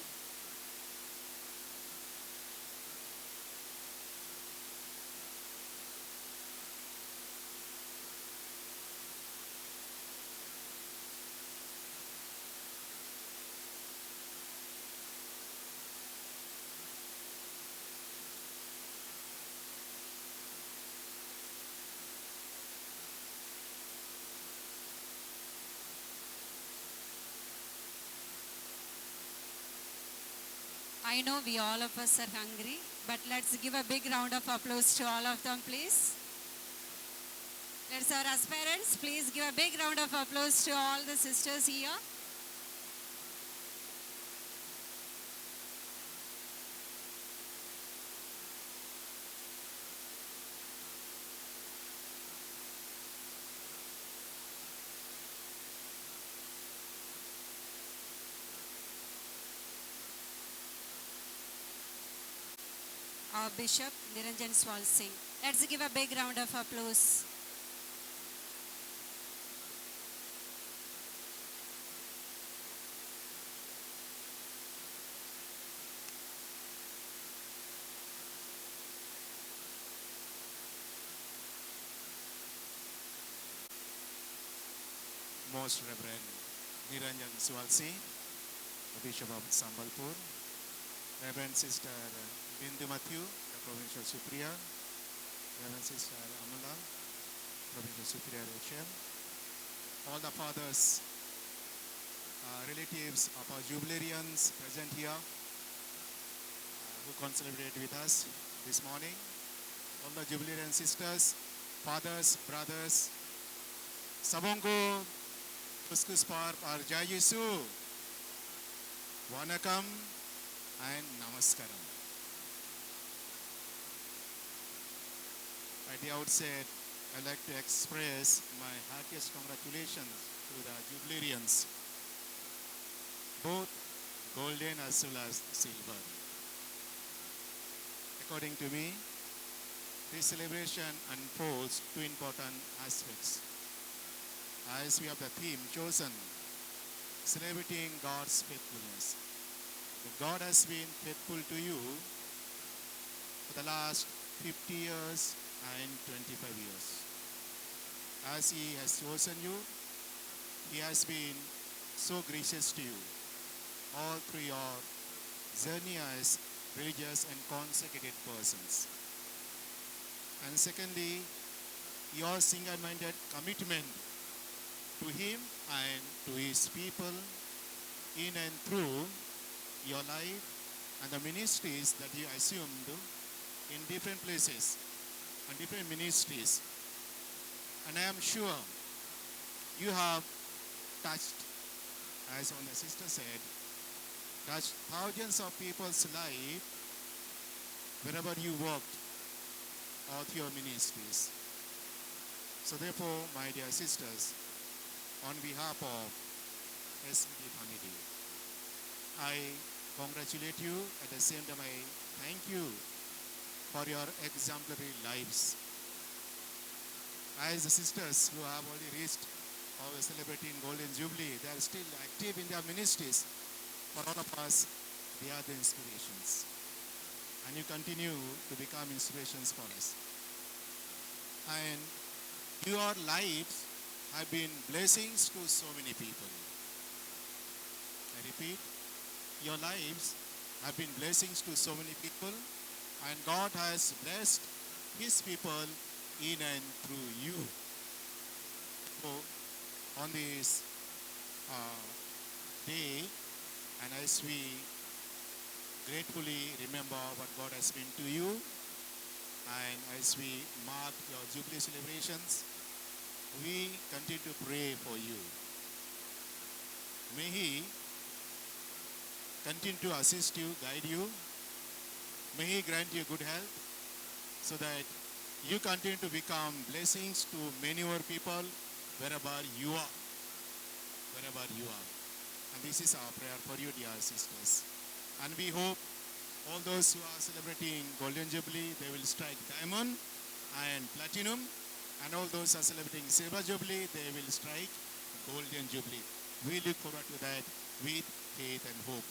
I know we all of us are hungry, But let's give a big round of applause to all of them, please. Let's our aspirants, please give a big round of applause to all the sisters here. Our Bishop Niranjan Swal Singh. Let's give a big round of applause. Most Reverend Niranjan Swal Singh, the Bishop of Sambalpur, Reverend Sister Bindu Matthew, the Provincial Superior, Reverend Sister Amala, Provincial Superior HM, all the fathers, relatives of our jubilarians present here, who concelebrated with us this morning, all the jubilarian sisters, fathers, brothers, Sabongo, Puskuspar, Jai Yesu, Vanakam, and Namaskaram. At the outset, I'd like to express my heartiest congratulations to the jubilarians, both golden as well as silver. According to me, this celebration unfolds two important aspects. As we have the theme chosen, celebrating God's faithfulness. God has been faithful to you for the last 50 years and 25 years. As He has chosen you, He has been so gracious to you all through your journey as religious and consecrated persons. And secondly, your single-minded commitment to Him and to His people in and through your life and the ministries that you assumed in different places and different ministries. And I am sure you have touched, as one the sister said, touched thousands of people's life wherever you worked or through your ministries. So therefore, my dear sisters, on behalf of SBD family, I congratulate you. At the same time, I thank you for your exemplary lives. As the sisters who have already reached or are celebrating Golden Jubilee, they are still active in their ministries. For all of us, they are the inspirations. And you continue to become inspirations for us. And your lives have been blessings to so many people. I repeat, your lives have been blessings to so many people, and God has blessed His people in and through you. So, on this day, and as we gratefully remember what God has been to you, and as we mark your Jubilee celebrations, we continue to pray for you. May He continue to assist you, guide you. May He grant you good health so that you continue to become blessings to many more people wherever you are. Wherever you are. And this is our prayer for you, dear sisters. And we hope all those who are celebrating Golden Jubilee, they will strike diamond and platinum. And all those who are celebrating Silver Jubilee, they will strike Golden Jubilee. We look forward to that with faith and hope.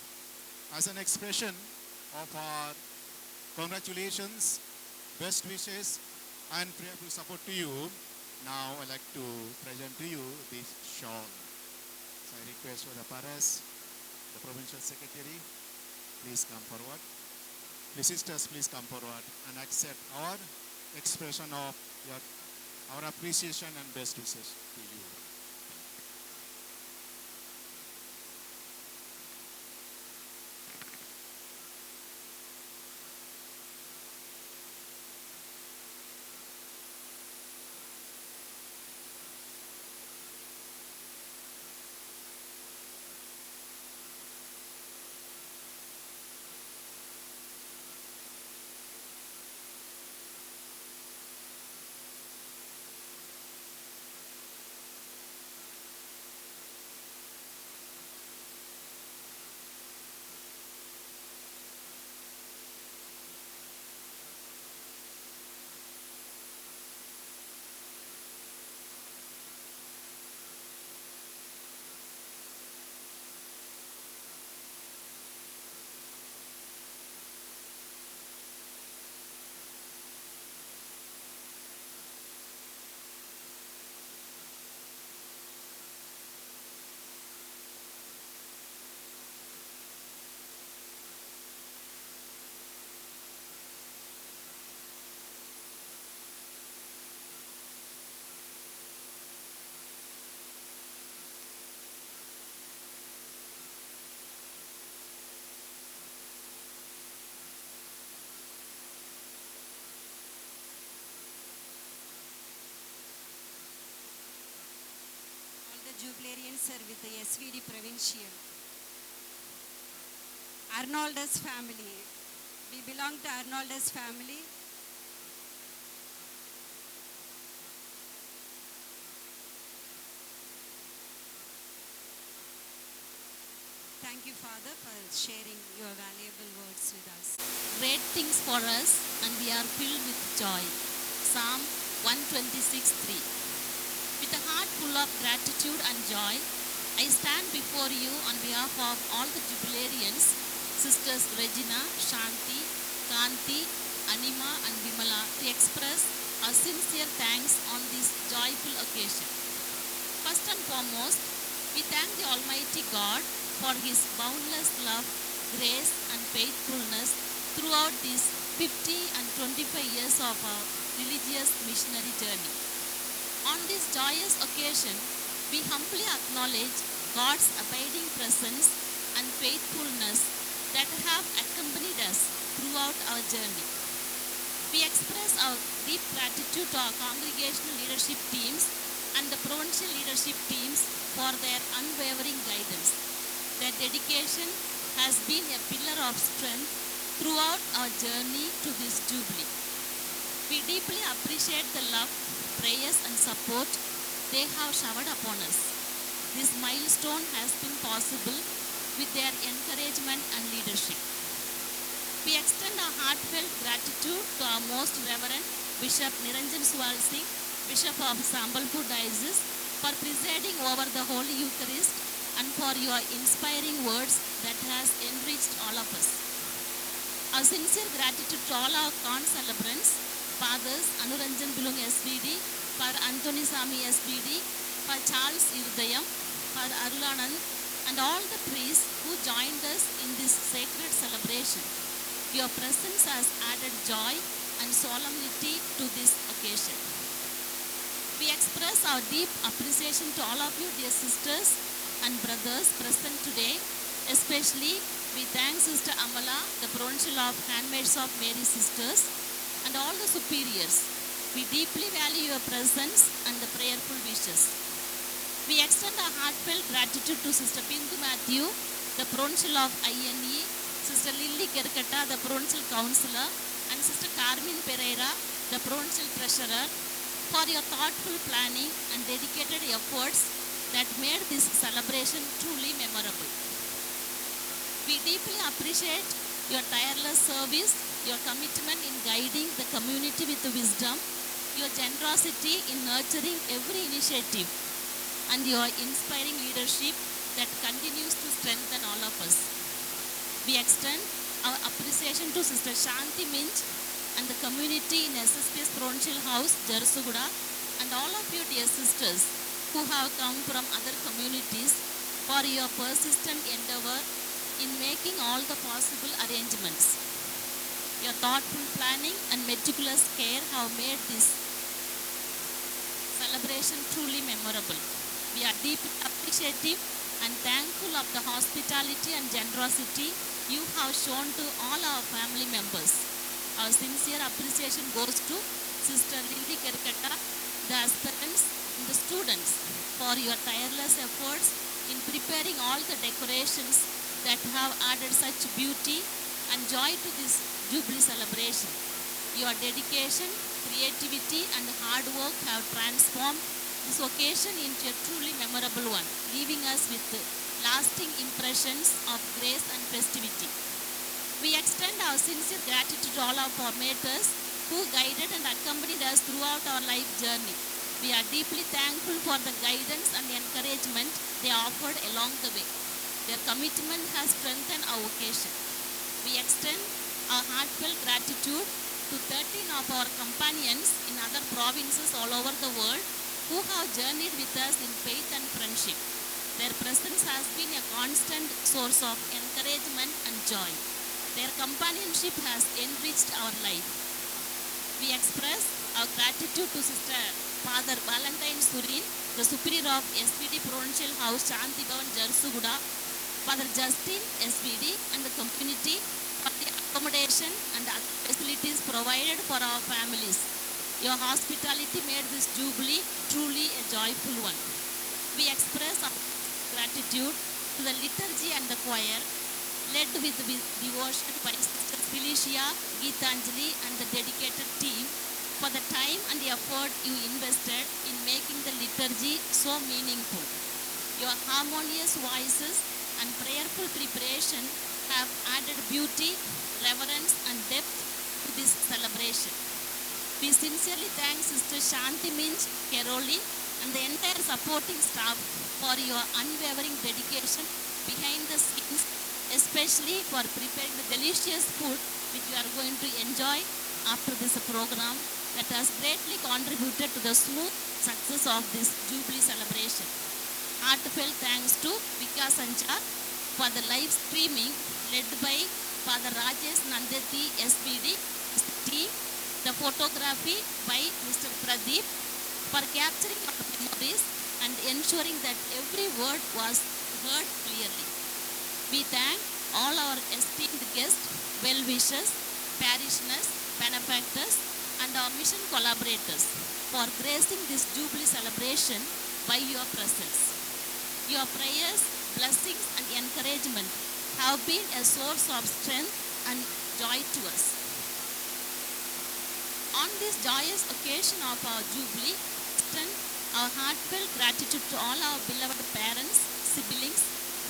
As an expression of our congratulations, best wishes, and prayerful support to you, now I'd like to present to you this shawl. So I request for the Paras, the Provincial Secretary, please come forward. The sisters, please come forward and accept our expression of our appreciation and best wishes to you. Jubilarians sir with the SVD Provincial. Arnoldus family. We belong to Arnoldus family. Thank you, Father, for sharing your valuable words with us. Great things for us, and we are filled with joy. Psalm 126:3. With a heart full of gratitude and joy, I stand before you on behalf of all the Jubilarians, Sisters Regina, Shanti, Kanti, Anima, and Vimala, to express our sincere thanks on this joyful occasion. First and foremost, we thank the Almighty God for His boundless love, grace, and faithfulness throughout these 50 and 25 years of our religious missionary journey. On this joyous occasion, we humbly acknowledge God's abiding presence and faithfulness that have accompanied us throughout our journey. We express our deep gratitude to our congregational leadership teams and the provincial leadership teams for their unwavering guidance. Their dedication has been a pillar of strength throughout our journey to this Jubilee. We deeply appreciate the love, prayers, and support they have showered upon us. This milestone has been possible with their encouragement and leadership. We extend our heartfelt gratitude to our Most Reverend Bishop Niranjan Swal Singh, Bishop of Sambalpur Diocese, for presiding over the Holy Eucharist and for your inspiring words that has enriched all of us. Our sincere gratitude to all our con celebrants, Fathers Anuranjan Bilung SVD, Father Anthony Sami SVD, Father Charles Irdayam, Father Arulanand, and all the priests who joined us in this sacred celebration. Your presence has added joy and solemnity to this occasion. We express our deep appreciation to all of you, dear sisters and brothers present today. Especially, we thank Sister Amala, the Provincial of Handmaids of Mary Sisters, and all the superiors. We deeply value your presence and the prayerful wishes. We extend our heartfelt gratitude to Sister Bindu Matthew, the Provincial of INE, Sister Lily Kerkata, the Provincial Councillor, and Sister Carmen Pereira, the Provincial Treasurer, for your thoughtful planning and dedicated efforts that made this celebration truly memorable. We deeply appreciate your tireless service, your commitment in guiding the community with wisdom, your generosity in nurturing every initiative, and your inspiring leadership that continues to strengthen all of us. We extend our appreciation to Sister Shanti Minch and the community in SSPS Provincial House, Jarsuguda, and all of you, dear sisters, who have come from other communities, for your persistent endeavor in making all the possible arrangements. Your thoughtful planning and meticulous care have made this celebration truly memorable. We are deeply appreciative and thankful of the hospitality and generosity you have shown to all our family members. Our sincere appreciation goes to Sister Lily Kerkata, the aspirants, and the students for your tireless efforts in preparing all the decorations that have added such beauty and joy to this Jubilee celebration. Your dedication, creativity, and hard work have transformed this occasion into a truly memorable one, leaving us with lasting impressions of grace and festivity. We extend our sincere gratitude to all our formators who guided and accompanied us throughout our life journey. We are deeply thankful for the guidance and encouragement they offered along the way. Their commitment has strengthened our occasion. We extend our heartfelt gratitude to 13 of our companions in other provinces all over the world who have journeyed with us in faith and friendship. Their presence has been a constant source of encouragement and joy. Their companionship has enriched our life. We express our gratitude to Sister Father Valentine Surin, the Superior of SVD Provincial House, Shanti Bhavan, Jarsuguda, Father Justin, SVD, and the community for the accommodation and the facilities provided for our families. Your hospitality made this Jubilee truly a joyful one. We express our gratitude to the liturgy and the choir, led with devotion by Sisters Felicia, Geetanjali, and the dedicated team for the time and the effort you invested in making the liturgy so meaningful. Your harmonious voices and prayerful preparation have added beauty, reverence, and depth to this celebration. We sincerely thank Sister Shanti Minch, Caroline, and the entire supporting staff for your unwavering dedication behind the scenes, especially for preparing the delicious food which you are going to enjoy after this program that has greatly contributed to the smooth success of this Jubilee celebration. Heartfelt thanks to Vikas Sanchar for the live streaming led by Father Rajesh Nandeti SBD team, the photography by Mr. Pradeep for capturing our memories and ensuring that every word was heard clearly. We thank all our esteemed guests, well-wishers, parishioners, benefactors, and our mission collaborators for gracing this Jubilee celebration by your presence. Your prayers, blessings, and encouragement have been a source of strength and joy to us. On this joyous occasion of our Jubilee, extend our heartfelt gratitude to all our beloved parents, siblings,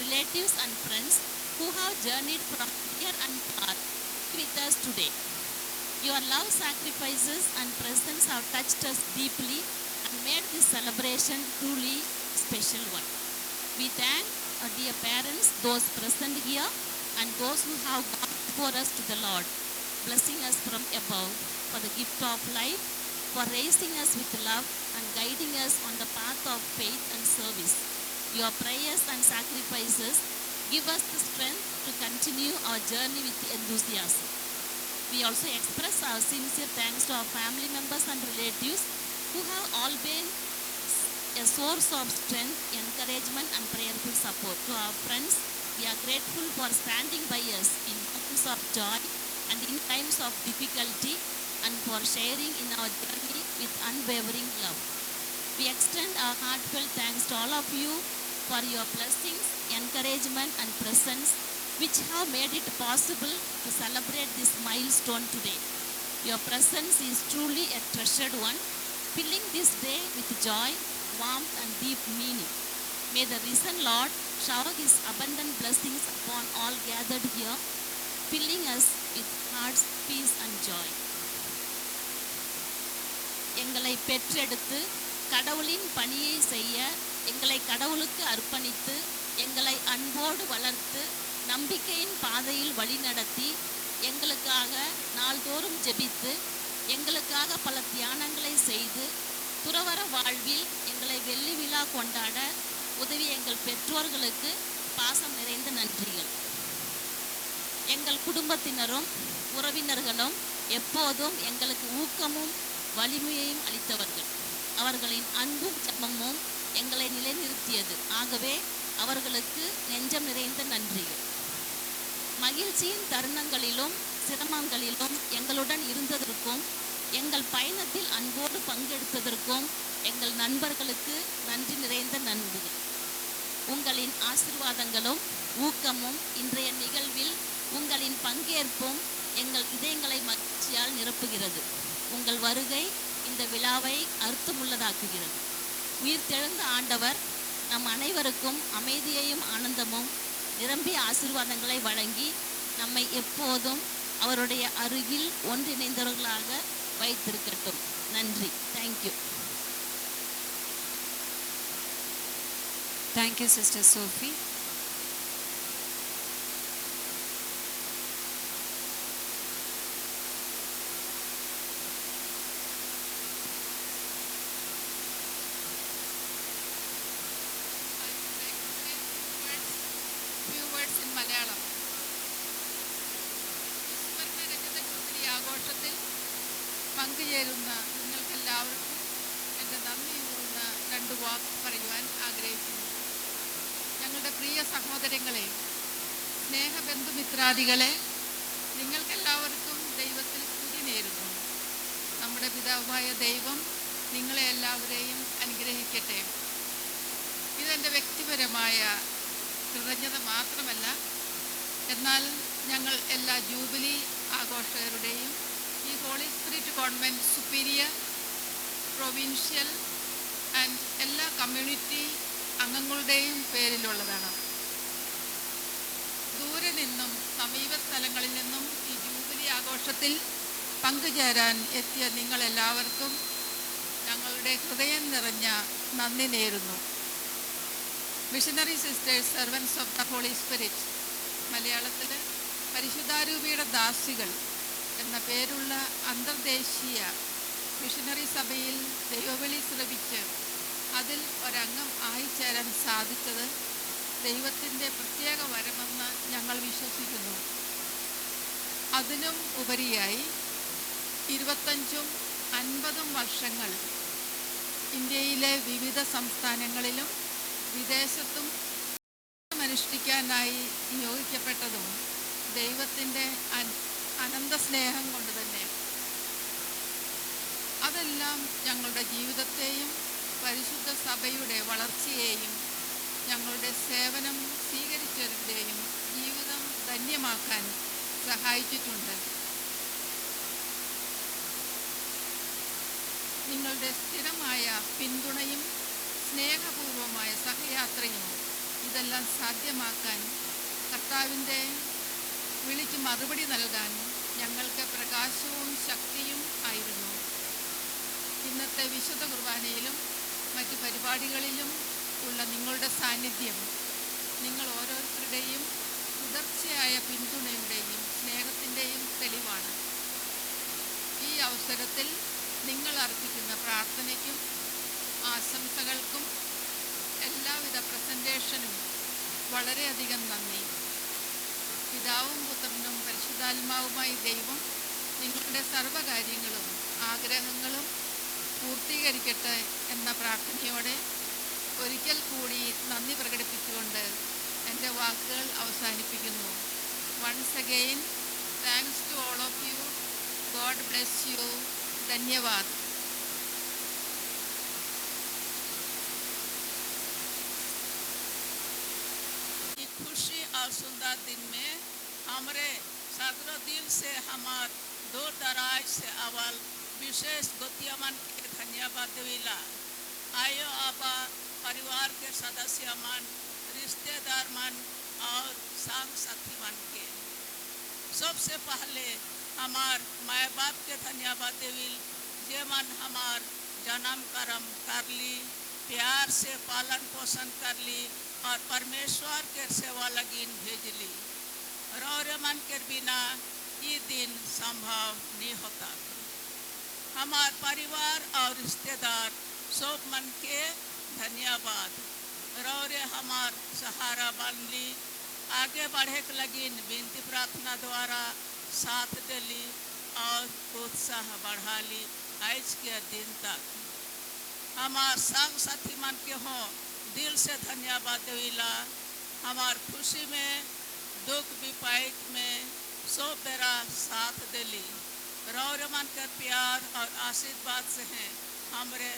relatives, and friends who have journeyed from near and far with us today. Your love, sacrifices, and presence have touched us deeply and made this celebration truly special one. We thank our dear parents, those present here, and those who have gone before us to the Lord, blessing us from above for the gift of life, for raising us with love and guiding us on the path of faith and service. Your prayers and sacrifices give us the strength to continue our journey with enthusiasm. We also express our sincere thanks to our family members and relatives who have all been a source of strength, encouragement, and prayerful support. To our friends, we are grateful for standing by us in times of joy and in times of difficulty, and for sharing in our journey with unwavering love. We extend our heartfelt thanks to all of you for your blessings, encouragement, and presence, which have made it possible to celebrate this milestone today. Your presence is truly a treasured one, filling this day with joy, warmth, and deep meaning. May the risen Lord shower his abundant blessings upon all gathered here, filling us with heart's peace and joy. எங்களை பெற்றெடுத்து கடவுளின் பணியை செய்ய எங்களை கடவுளுக்கு அர்ப்பணித்து எங்களை அன்போடு வளர்த்து நம்பிக்கையின் பாதையில் வழிநடத்தி எங்களுக்காக நாள்தோறும் ஜெபித்து எங்களுக்காக பல தியானங்களை செய்து துறவற வாழ்வில் எங்களை வெள்ளி விழா கொண்டாட உதவி எங்கள் பெற்றோர்களுக்கு பாசம் நிறைந்த நன்றிகள். எங்கள் குடும்பத்தினரும் உறவினர்களும் எப்போதும் எங்களுக்கு ஊக்கமும் வலிமையையும் அளித்தவர்கள். அவர்களின் அன்பும் ஜெபமும் எங்களை நிலைநிறுத்தியது. ஆகவே அவர்களுக்கு நெஞ்சம் நிறைந்த நன்றிகள். மகிழ்ச்சியின் தருணங்களிலும் சிரமங்களிலும் எங்களுடன் இருந்ததற்கும் எங்கள் பயணத்தில் அன்போடு பங்கெடுத்ததற்கும் எங்கள் நண்பர்களுக்கு நன்றி நிறைந்த நன்றிகள். உங்களின் ஆசீர்வாதங்களும் ஊக்கமும் இன்றைய நிகழ்வில் உங்களின் பங்கேற்பும் எங்கள் இதயங்களை மகிழ்ச்சியால் நிரப்புகிறது. உங்கள் வருகை இந்த விழாவை அர்த்தமுள்ளதாக்குகிறது. உயிர்த்தெழுந்த ஆண்டவர் நம் அனைவருக்கும் அமைதியையும் ஆனந்தமும் நிரம்பிய ஆசீர்வாதங்களை வழங்கி நம்மை எப்போதும் அவருடைய அருகில் ஒன்றிணைந்தவர்களாக வைத்திருக்கட்டும். நன்றி. Thank you. Thank you, Sister Sophie. Few words in Malayalam. സുവർണ്ണ രജത ജൂബിലി ആഘോഷത്തിൽ പങ്കുചേരുന്ന നിങ്ങൾക്കെല്ലാവർക്കും എൻ്റെ നന്ദി കൂറുന്ന രണ്ട് വാക്ക് പറയുവാൻ ആഗ്രഹിക്കുന്നു. ഞങ്ങളുടെ പ്രിയ സഹോദരങ്ങളെ, സ്നേഹബന്ധുമിത്രാദികളെ, നിങ്ങൾക്കെല്ലാവർക്കും ദൈവത്തിൽ സ്തുതി നേരുന്നു. നമ്മുടെ പിതാവായ ദൈവം നിങ്ങളെ എല്ലാവരെയും അനുഗ്രഹിക്കട്ടെ. ഇത് എൻ്റെ വ്യക്തിപരമായ കൃതജ്ഞത മാത്രമല്ല, എന്നാൽ ഞങ്ങൾ എല്ലാ ജൂബിലി ആഘോഷകരുടെയും ഈ Holy Spirit convent superior, provincial and എല്ലാ കമ്മ്യൂണിറ്റി അംഗങ്ങളുടെയും പേരിലുള്ളതാണ്. ദൂരെ നിന്നും സമീപ സ്ഥലങ്ങളിൽ നിന്നും ഈ ജൂബിലി ആഘോഷത്തിൽ പങ്കുചേരാൻ എത്തിയ നിങ്ങളെല്ലാവർക്കും ഞങ്ങളുടെ ഹൃദയം നിറഞ്ഞ നന്ദി നേരുന്നു. Missionary sisters servants of the Holy Spirit, മലയാളത്തിൽ പരിശുദ്ധാരൂപിയുടെ ദാസികൾ എന്ന പേരുള്ള അന്തർദേശീയ മിഷനറി സഭയിൽ ദൈവവിളി ശ്രവിച്ച് അതിൽ ഒരംഗം ആയിച്ചേരാൻ സാധിച്ചത് ദൈവത്തിൻ്റെ പ്രത്യേക വരമെന്ന് ഞങ്ങൾ വിശ്വസിക്കുന്നു. അതിനും ഉപരിയായി 25ഉം 50ഉം വർഷങ്ങൾ ഇന്ത്യയിലെ വിവിധ സംസ്ഥാനങ്ങളിലും വിദേശത്തും അനുഷ്ഠിക്കാനായി നിയോഗിക്കപ്പെട്ടതും ദൈവത്തിൻ്റെ അനന്ത സ്നേഹം കൊണ്ട് തന്നെ. അതെല്ലാം ഞങ്ങളുടെ ജീവിതത്തെയും പരിശുദ്ധ സഭയുടെ വളർച്ചയെയും ഞങ്ങളുടെ സേവനം സ്വീകരിച്ചവരുടെയും ജീവിതം ധന്യമാക്കാൻ സഹായിച്ചിട്ടുണ്ട്. നിങ്ങളുടെ സ്ഥിരമായ പിന്തുണയും സ്നേഹപൂർവമായ സഹയാത്രയും ഇതെല്ലാം സാധ്യമാക്കാൻ, കർത്താവിൻ്റെ വിളിക്ക് മറുപടി നൽകാൻ ഞങ്ങൾക്ക് പ്രകാശവും ശക്തിയും ആയിരുന്നു. ഇന്നത്തെ വിശുദ്ധ കുർബാനയിലും മറ്റ് പരിപാടികളിലും ഉള്ള നിങ്ങളുടെ സാന്നിധ്യം നിങ്ങൾ ഓരോരുത്തരുടെയും തുടർച്ചയായ പിന്തുണയുടെയും സ്നേഹത്തിൻ്റെയും തെളിവാണ്. ഈ അവസരത്തിൽ നിങ്ങൾ അർപ്പിക്കുന്ന പ്രാർത്ഥനയ്ക്കും ആശംസകൾക്കും എല്ലാവിധ പ്രസൻറ്റേഷനും വളരെയധികം നന്ദി. പിതാവും പുത്രനും പരിശുദ്ധാത്മാവുമായി ദൈവം നിങ്ങളുടെ സർവ്വകാര്യങ്ങളും ആഗ്രഹങ്ങളും പൂർത്തീകരിക്കട്ടെ എന്ന പ്രാർത്ഥനയോടെ ഒരിക്കൽ കൂടി നന്ദി പ്രകടിപ്പിച്ചുകൊണ്ട് എൻ്റെ വാക്കുകൾ അവസാനിപ്പിക്കുന്നു. Once again thanks to all of you. God bless you. ധന്യവാദ്. खुशी और सुंदर दिन में हमारे सादर दिल से हमार दूर दराज से अवल विशेष गोतियामन के धन्यवाद देविला. आयो आपा परिवार के सदस्य मन, रिश्तेदार मन और संग साथी मन के सबसे पहले हमार माँ बाप के धन्यवाद देविल, जे मन हमार जन्म कर्म कर ली, प्यार से पालन पोषण कर ली और परमेश्वर के सेवा लगीन भेजली. रौरे मन के बिना ये दिन संभव नहीं होता. हमार परिवार और रिश्तेदार सब मन के धन्यवाद. रौरे हमार सहारा बन ली, आगे बढ़े के लगीन विनती प्रार्थना द्वारा साथ दिली और उत्साह बढ़ा ली आज के दिन तक. हमार संग साथी मन के हो दिल से धन्यवाद देविला. हमार खुशी में दुख विपायक में सब बेरा साथ दिली. रौर मन के प्यार और आशीर्वाद से हैं हमरे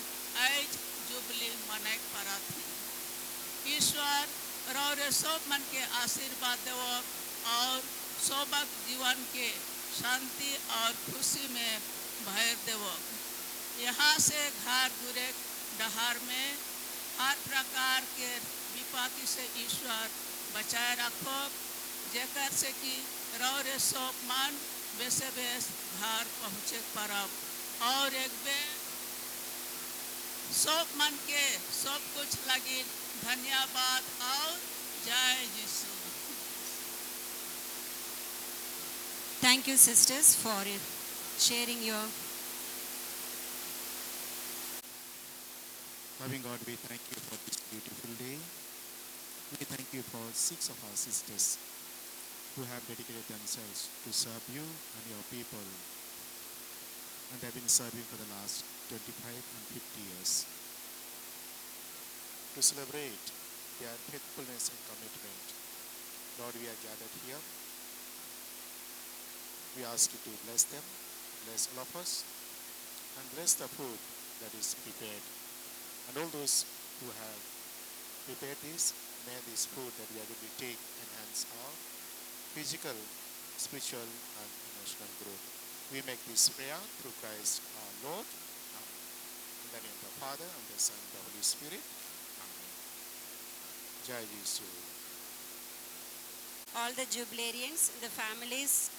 आज जुबली मनाई पड़ा थी. ईश्वर रौरे सब मन के आशीर्वाद देव और सौभाग जीवन के शांति और खुशी में भर देव. यहाँ से घर गुरे डहार में हर प्रकार के विपत्ति से ईश्वर बचाए रखो, जेकर से कि रौरे सब मन बेसे बेस घर पहुँचे परब. और एक बे सब मन के सब कुछ लगी धन्यवाद और जय यीशु. Thank you, sisters, for sharing your. Loving God, we thank you for this beautiful day. We thank you for 6 of our sisters who have dedicated themselves to serve you and your people, and have been serving for the last 25 and 50 years. To celebrate their faithfulness and commitment, Lord, we are gathered here. We ask you to bless them, bless all of us, and bless the food that is prepared, and all those who have prepare this, may this food that we are going to take enhance our physical, spiritual, and emotional growth. We make this prayer through Christ our Lord. Amen. In the name of the Father, and the Son, and the Holy Spirit. Amen. Jai Jesu. All the jubilarians, the families.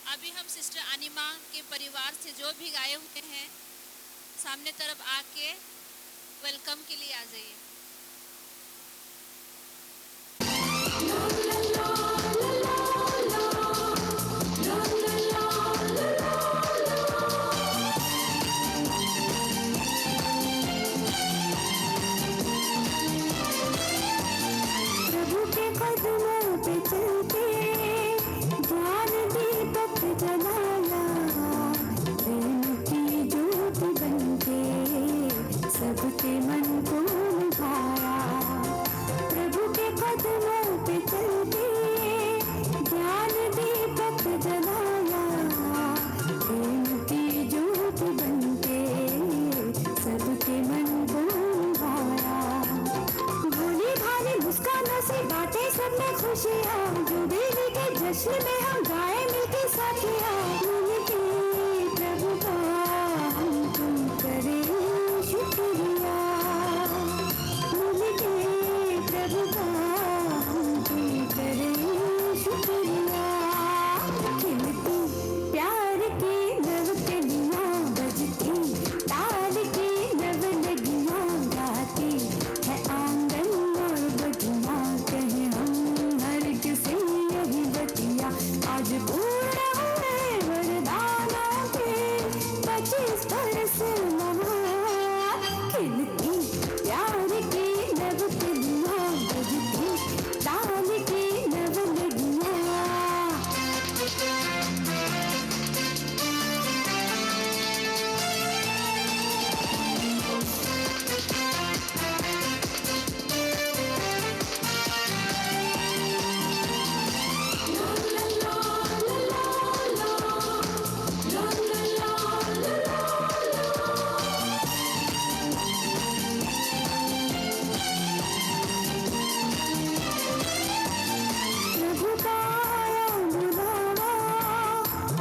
अभी हम sister अनिमा के परिवार से जो भी आए हुए हैं सामने तरफ आके वेलकम के लिए आ जाइए। प्रभु के कदमों पे चलते ज्ञान दीपक जलाया प्रेम की ज्योत बनके सबके मन को लुभाया। प्रभु के कदमों पे चलते ज्ञान दीपक जलाया प्रेम की ज्योत बनके सबके मन को लुभाया। भोली भाली मुस्कानों से बातें सब में खुशियाँ जो देवी के जश्न में हम गाए मिलके साथियाँ। मिलके प्रभु का हम तुम करें शुक्रिया। मिलके प्रभु का हम तुम करें शुक्रिया। खिलती प्यार की नव कलियाँ बजती ताल की नव लगियाँ गाती है आंगन और बगियाँ कहे हम हर किसी यही बतिया। आज पूर्ण हुए वरदानों के 25 बरस महान। खिलती प्यार की नव कलियाँ बजती ताल की नव लगियाँ। प्रभु का आया बुलावा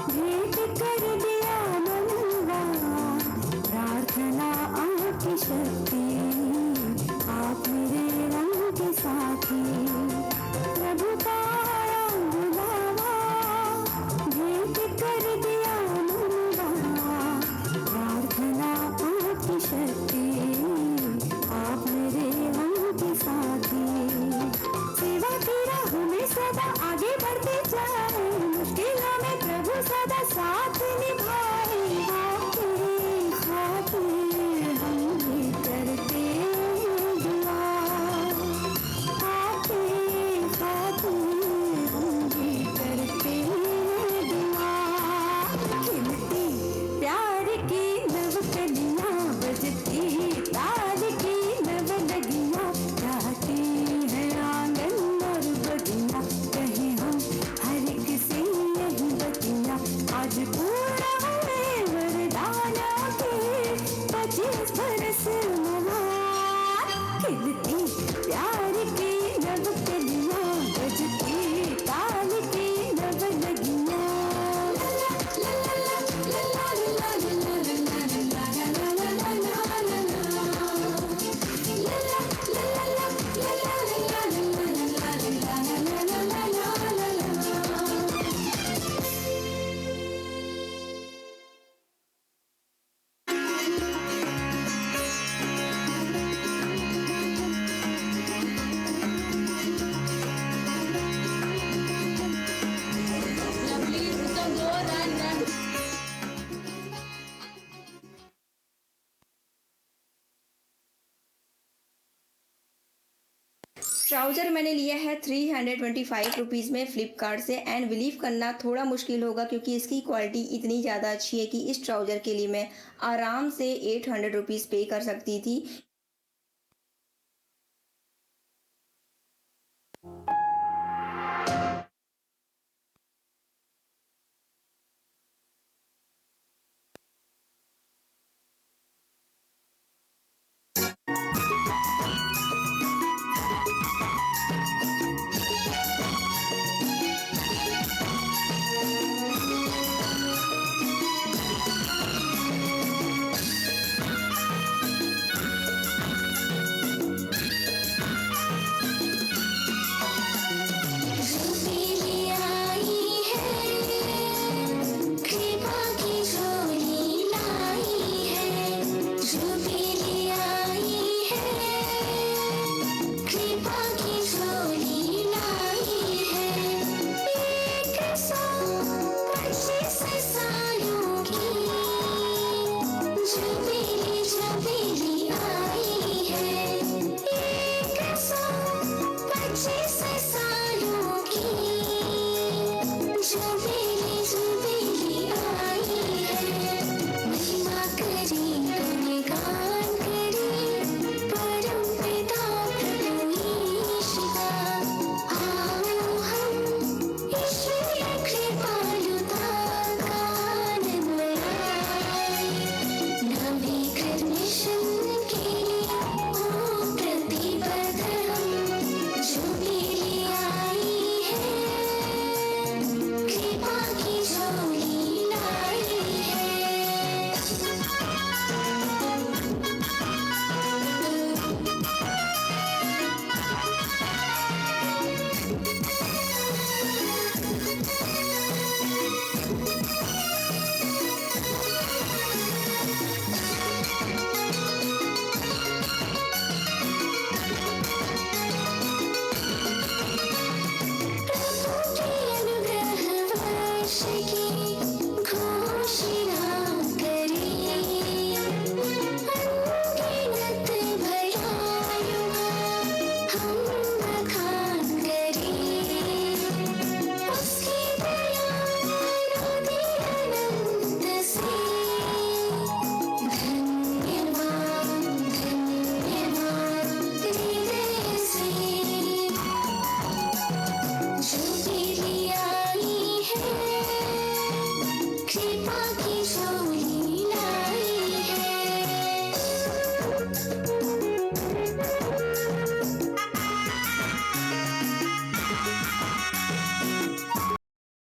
भेंट कर दिया मनवा। प्रार्थना आपकी शक्ति आप मेरे रंग के साथी। प्रभु का आया बुलावा भेंट कर दिया मनवा। प्रार्थना आपकी शक्ति आप मेरे रंग के साथी। सेवा की राह में सदा आगे बढ़ते जाए मुश्किलों में प्रभु सदा साथ निभाए। आपके खातिर हम भी करते हैं दुआ। आपके खातिर हम भी करते हैं दुआ। खिलती प्यार की नव कलियाँ बजती ताल की नव लगियाँ गाती है आंगन और बगियाँ कहे हम हर किसी यही बतिया। आज पूरा हुए वरदानों के 25 बरस महान। खिलती प्यार की नव कलियाँ बजती ताल की नव लगियाँ। ट्राउज़र मैंने लिया है 325 रुपीज़ में फ़्लिपकार्ट से एंड बिलीव करना थोड़ा मुश्किल होगा क्योंकि इसकी क्वालिटी इतनी ज़्यादा अच्छी है कि इस ट्राउज़र के लिए मैं आराम से 800 रुपीज़ पे कर सकती थी